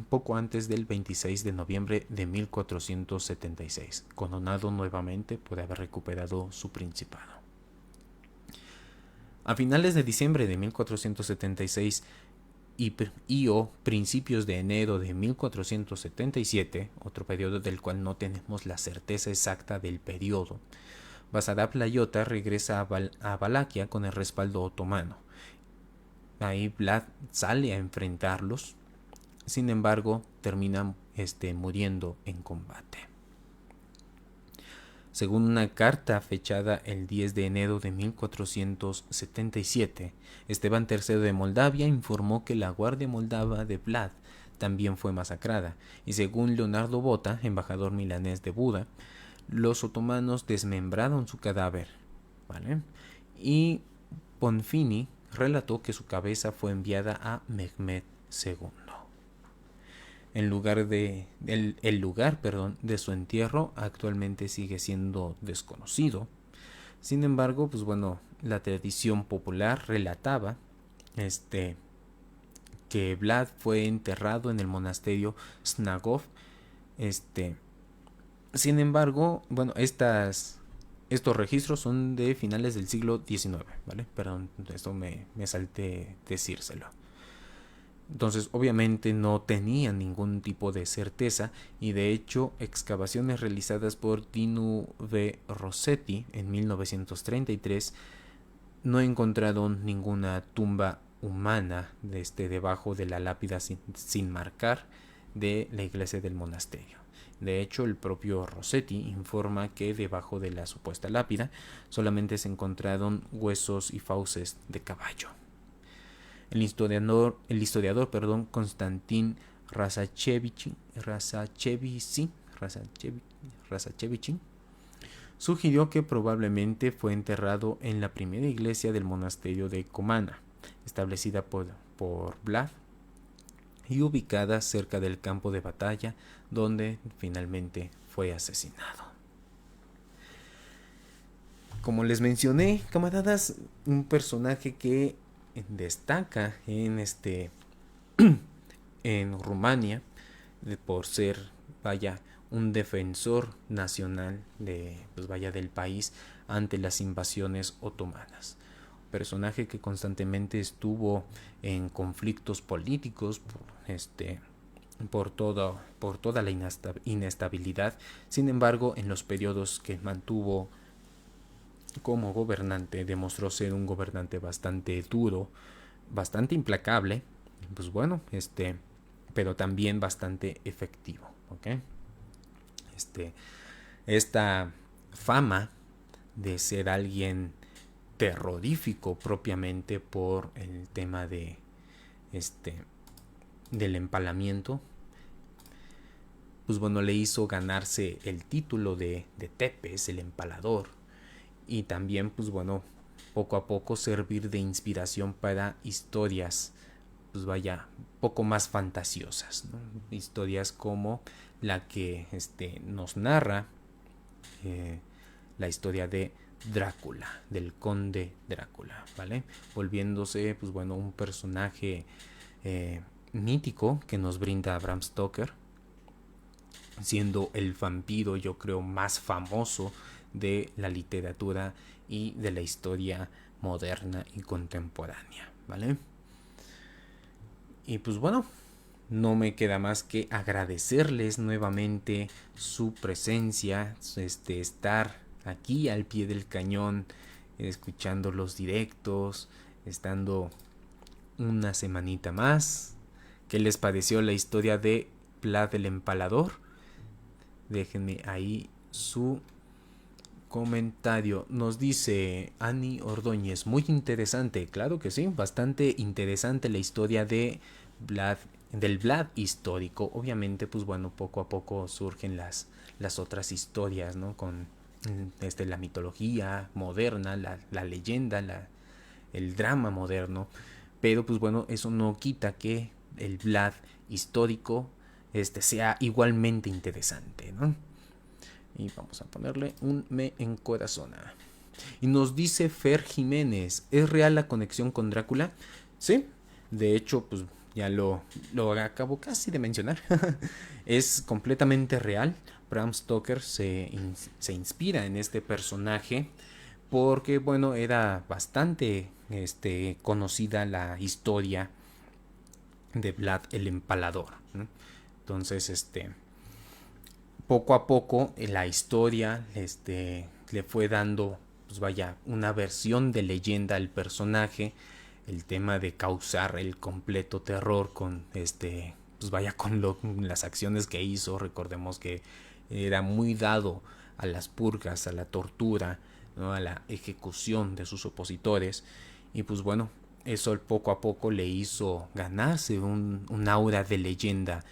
poco antes del 26 de noviembre de 1476, coronado nuevamente por haber recuperado su principado. A finales de diciembre de 1476 y o principios de enero de 1477, otro periodo del cual no tenemos la certeza exacta del periodo, Basarab Layota regresa a Valaquia con el respaldo otomano. Ahí Vlad sale a enfrentarlos. Sin embargo, terminan muriendo en combate. Según una carta fechada el 10 de enero de 1477, Esteban III de Moldavia informó que la guardia moldava de Vlad también fue masacrada, y según Leonardo Botta, embajador milanés de Buda, los otomanos desmembraron su cadáver, ¿vale? Y Bonfini relató que su cabeza fue enviada a Mehmed II. El lugar de su entierro actualmente sigue siendo desconocido. Sin embargo, pues bueno, la tradición popular relataba que Vlad fue enterrado en el monasterio Snagov. Sin embargo, bueno, estos registros son de finales del siglo XIX, ¿vale? Perdón, esto me salté decírselo. Entonces, obviamente no tenían ningún tipo de certeza y de hecho excavaciones realizadas por Dinu V. Rossetti en 1933 no encontraron ninguna tumba humana debajo de la lápida sin marcar de la iglesia del monasterio. De hecho, el propio Rossetti informa que debajo de la supuesta lápida solamente se encontraron huesos y fauces de caballo. El historiador Konstantin Razachevich sugirió que probablemente fue enterrado en la primera iglesia del monasterio de Comana, establecida por Vlad y ubicada cerca del campo de batalla donde finalmente fue asesinado. Como les mencioné, camaradas, un personaje que destaca en Rumania por ser, vaya, un defensor nacional del país ante las invasiones otomanas. Personaje que constantemente estuvo en conflictos políticos por toda la inestabilidad. Sin embargo, en los periodos que mantuvo como gobernante demostró ser un gobernante bastante duro, bastante implacable, pues bueno, pero también bastante efectivo, ¿ok? Esta fama de ser alguien terrorífico propiamente por el tema del empalamiento, pues bueno, le hizo ganarse el título de Tepes, el empalador, y también, pues bueno, poco a poco servir de inspiración para historias, pues vaya, poco más fantasiosas, ¿no? Historias como la que nos narra la historia de Drácula, del conde Drácula, ¿vale? Volviéndose, pues bueno, un personaje mítico que nos brinda Bram Stoker, siendo el vampiro, yo creo, más famoso de la literatura y de la historia moderna y contemporánea, ¿vale? Y pues bueno, no me queda más que agradecerles nuevamente su presencia, estar aquí al pie del cañón, escuchando los directos, estando una semanita más. ¿Qué les pareció la historia de Vlad el Empalador? Déjenme ahí su comentario. Nos dice Ani Ordóñez, muy interesante. Claro que sí, bastante interesante la historia de Vlad, del Vlad histórico. Obviamente, pues bueno, poco a poco surgen las otras historias, ¿no? Con la mitología moderna, la leyenda, el drama moderno. Pero pues bueno, eso no quita que el Vlad histórico sea igualmente interesante, ¿no? Y vamos a ponerle un me encorazona. Y nos dice Fer Jiménez, ¿es real la conexión con Drácula? Sí, de hecho, pues ya lo acabo casi de mencionar. Es completamente real. Bram Stoker se inspira en este personaje porque, bueno, era bastante conocida la historia de Vlad el Empalador, ¿no? Entonces, poco a poco la historia le fue dando, pues vaya, una versión de leyenda al personaje, el tema de causar el completo terror con pues vaya, con las acciones que hizo. Recordemos que era muy dado a las purgas, a la tortura, ¿no? A la ejecución de sus opositores, y pues bueno, eso poco a poco le hizo ganarse un aura de leyenda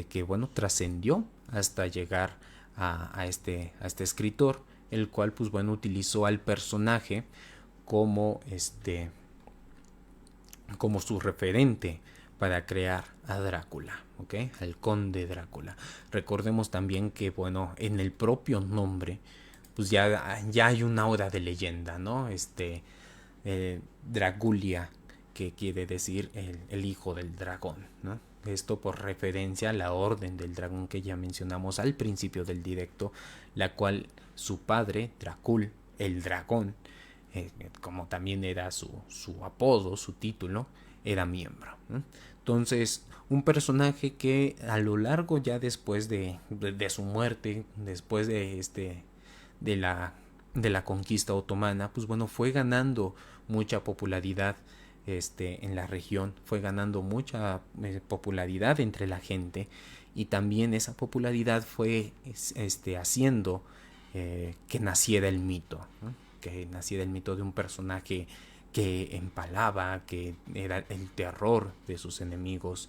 que bueno, trascendió hasta llegar a este escritor, el cual pues bueno, utilizó al personaje como como su referente para crear a Drácula, ¿ok? Al conde Drácula. Recordemos también que, bueno, en el propio nombre, pues ya hay una aura de leyenda, ¿no? Dragulia, que quiere decir el hijo del dragón, ¿no? Esto por referencia a la orden del dragón que ya mencionamos al principio del directo, la cual su padre, Dracul, el dragón, como también era su apodo, su título, era miembro, ¿no? Entonces, un personaje que a lo largo ya después de su muerte, después de la, de la conquista otomana, pues bueno, fue ganando mucha popularidad en la región, fue ganando mucha popularidad entre la gente, y también esa popularidad fue haciendo que naciera el mito, ¿no? Que naciera el mito de un personaje que empalaba, que era el terror de sus enemigos,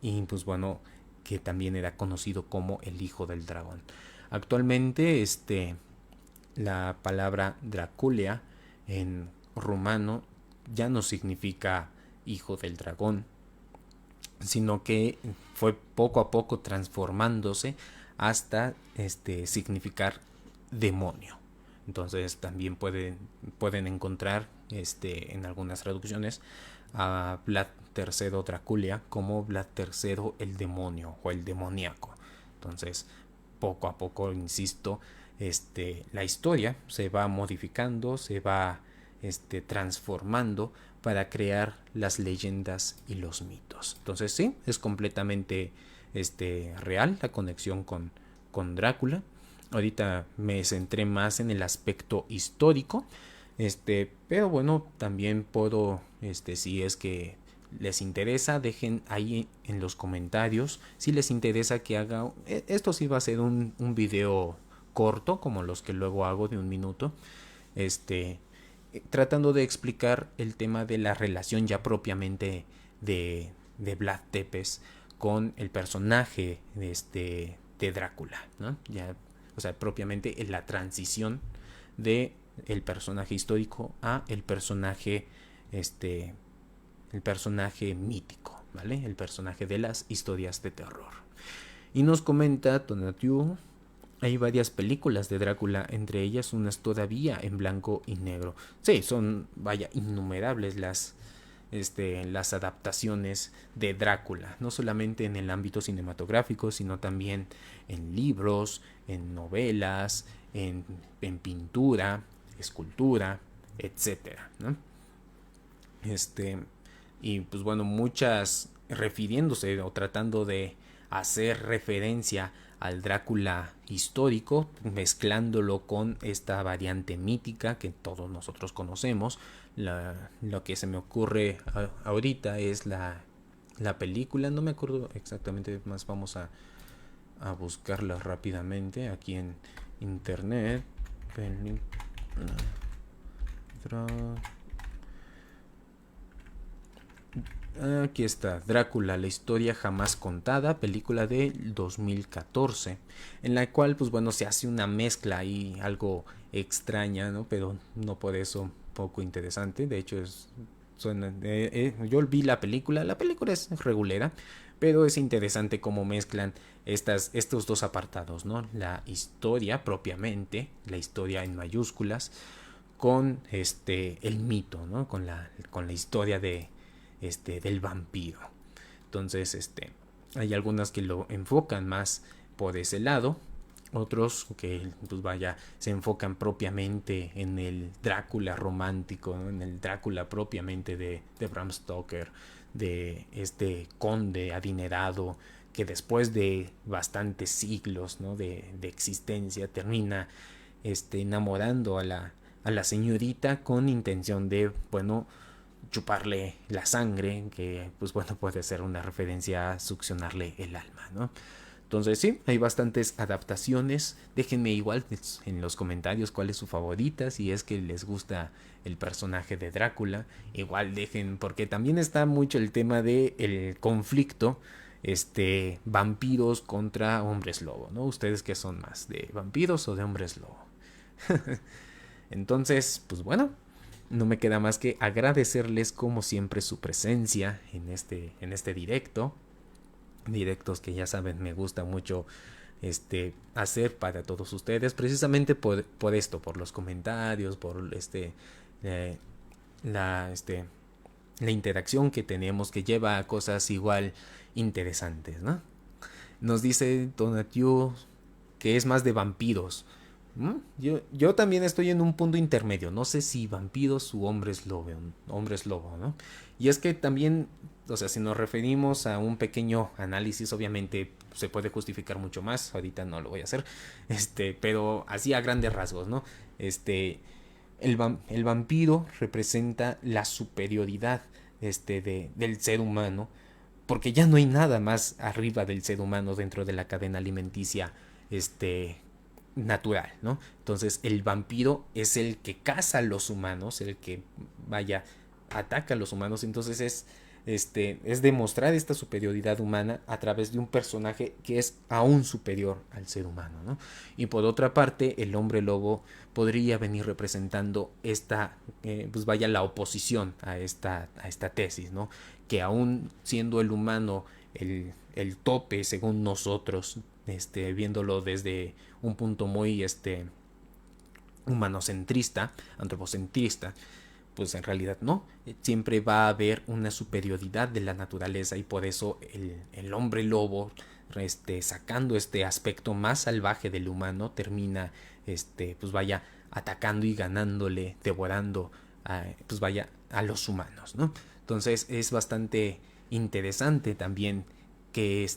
y pues bueno, que también era conocido como el hijo del dragón. Actualmente, la palabra Draculia en rumano ya no significa hijo del dragón, sino que fue poco a poco transformándose hasta significar demonio. Entonces también pueden encontrar en algunas traducciones a Vlad III Draculia como Vlad III el demonio o el demoníaco. Entonces, poco a poco, insisto, la historia se va modificando, se va transformando para crear las leyendas y los mitos. Entonces sí, es completamente real la conexión con Drácula. Ahorita me centré más en el aspecto histórico, pero bueno, también puedo, si es que les interesa, dejen ahí en los comentarios si les interesa que haga, esto sí va a ser un video corto como los que luego hago de 1 minuto, tratando de explicar el tema de la relación ya propiamente de Vlad Tepes con el personaje de Drácula, ¿no? Ya, o sea, propiamente en la transición de el personaje histórico a el personaje mítico, ¿vale? El personaje de las historias de terror. Y nos comenta Tonatiuh: hay varias películas de Drácula, entre ellas unas todavía en blanco y negro. Sí, son, vaya, innumerables las adaptaciones de Drácula, no solamente en el ámbito cinematográfico, sino también en libros, en novelas, en pintura, escultura, etcétera, ¿no? Y pues bueno, muchas refiriéndose o tratando de hacer referencia al Drácula histórico, mezclándolo con esta variante mítica que todos nosotros conocemos. Lo que se me ocurre ahorita es la película, no me acuerdo exactamente, más vamos a buscarla rápidamente aquí en internet. Aquí está, Drácula, la historia jamás contada, película de 2014, en la cual pues bueno se hace una mezcla y algo extraña, ¿no? Pero no por eso poco interesante. De hecho yo vi la película es regulera, pero es interesante cómo mezclan estos dos apartados, ¿no? La historia propiamente, la historia en mayúsculas, con el mito, ¿no? Con la historia del vampiro. Entonces, hay algunas que lo enfocan más por ese lado, otros que pues vaya, se enfocan propiamente en el Drácula romántico, ¿no? En el Drácula propiamente de Bram Stoker, de este conde adinerado que después de bastantes siglos, ¿no? de existencia termina enamorando a la señorita con intención de, bueno, chuparle la sangre, que pues bueno, puede ser una referencia a succionarle el alma, ¿no? Entonces sí, hay bastantes adaptaciones. Déjenme igual en los comentarios cuál es su favorita, si es que les gusta el personaje de Drácula. Igual dejen, porque también está mucho el tema de el conflicto vampiros contra hombres lobo, ¿no? ¿Ustedes qué son más, de vampiros o de hombres lobo? Entonces, pues bueno, no me queda más que agradecerles como siempre su presencia en este directos que ya saben me gusta mucho hacer para todos ustedes, precisamente por esto, por los comentarios, por eh, la la interacción que tenemos, que lleva a cosas igual interesantes, ¿no? Nos dice Tonatiuh que es más de vampiros. Yo también estoy en un punto intermedio. No sé si vampiros u hombres lobo, ¿no? Y es que también, o sea, si nos referimos a un pequeño análisis, obviamente se puede justificar mucho más. Ahorita no lo voy a hacer. Pero así a grandes rasgos, ¿no? Este, el vampiro representa la superioridad, del ser humano, porque ya no hay nada más arriba del ser humano dentro de la cadena alimenticia, este, natural, ¿no? Entonces el vampiro es el que caza a los humanos, el que vaya, ataca a los humanos, entonces es demostrar esta superioridad humana a través de un personaje que es aún superior al ser humano, ¿no? Y por otra parte, el hombre lobo podría venir representando pues vaya, la oposición a esta tesis, ¿no? Que aún siendo el humano el tope según nosotros, viéndolo desde un punto muy humanocentrista, antropocentrista, pues en realidad no. Siempre va a haber una superioridad de la naturaleza y por eso el hombre lobo, sacando este aspecto más salvaje del humano, termina, pues vaya, atacando y ganándole, devorando, pues vaya, a los humanos, ¿no? Entonces es bastante interesante también que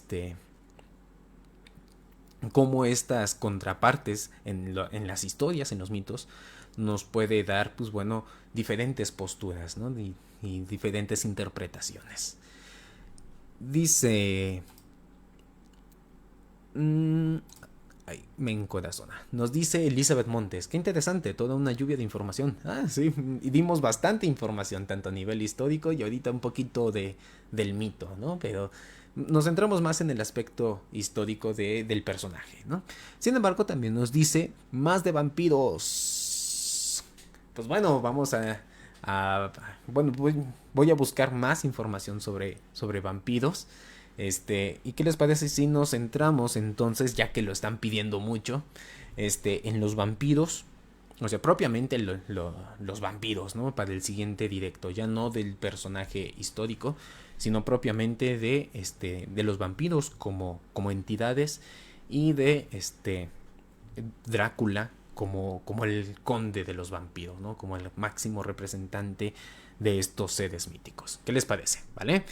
cómo estas contrapartes en las historias, en los mitos, nos puede dar, pues bueno, diferentes posturas, ¿no? Y diferentes interpretaciones. Dice... Ay, me encorazona. Nos dice Elizabeth Montes. Qué interesante, toda una lluvia de información. Ah, sí, y dimos bastante información, tanto a nivel histórico y ahorita un poquito del mito, ¿no? Pero nos centramos más en el aspecto histórico del personaje, ¿no? Sin embargo, también nos dice más de vampiros. Pues bueno, vamos bueno, voy a buscar más información sobre vampiros. ¿Y qué les parece si nos centramos entonces, ya que lo están pidiendo mucho, en los vampiros? O sea, propiamente los vampiros, ¿no? Para el siguiente directo, ya no del personaje histórico, sino propiamente de los vampiros como entidades y de Drácula como el conde de los vampiros, ¿no? Como el máximo representante de estos seres míticos. ¿Qué les parece? ¿Vale?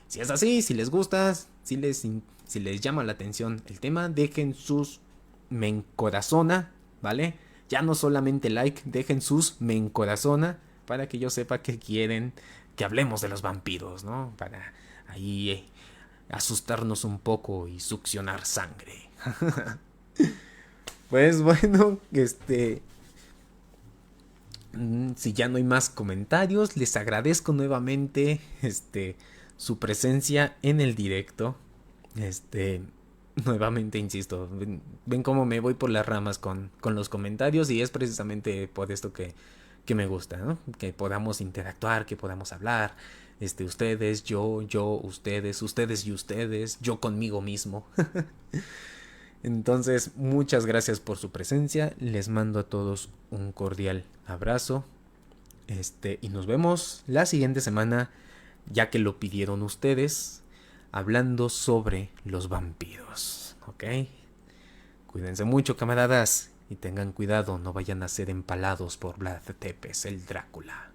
Si es así, si les gusta, si les llama la atención el tema, dejen sus me encorazona, ¿vale? Ya no solamente like, dejen sus me encorazona para que yo sepa que quieren que hablemos de los vampiros, ¿no? Para ahí asustarnos un poco y succionar sangre. Pues bueno, si ya no hay más comentarios, les agradezco nuevamente su presencia en el directo. Nuevamente insisto, ven cómo me voy por las ramas con los comentarios y es precisamente por esto que me gusta, ¿no? Que podamos interactuar, que podamos hablar, ustedes, yo, ustedes y ustedes, yo conmigo mismo. Entonces, muchas gracias por su presencia. Les mando a todos un cordial abrazo. Y nos vemos la siguiente semana, ya que lo pidieron ustedes, hablando sobre los vampiros. ¿Ok? Cuídense mucho, camaradas. Y tengan cuidado, no vayan a ser empalados por Vlad Tepes, el Drácula.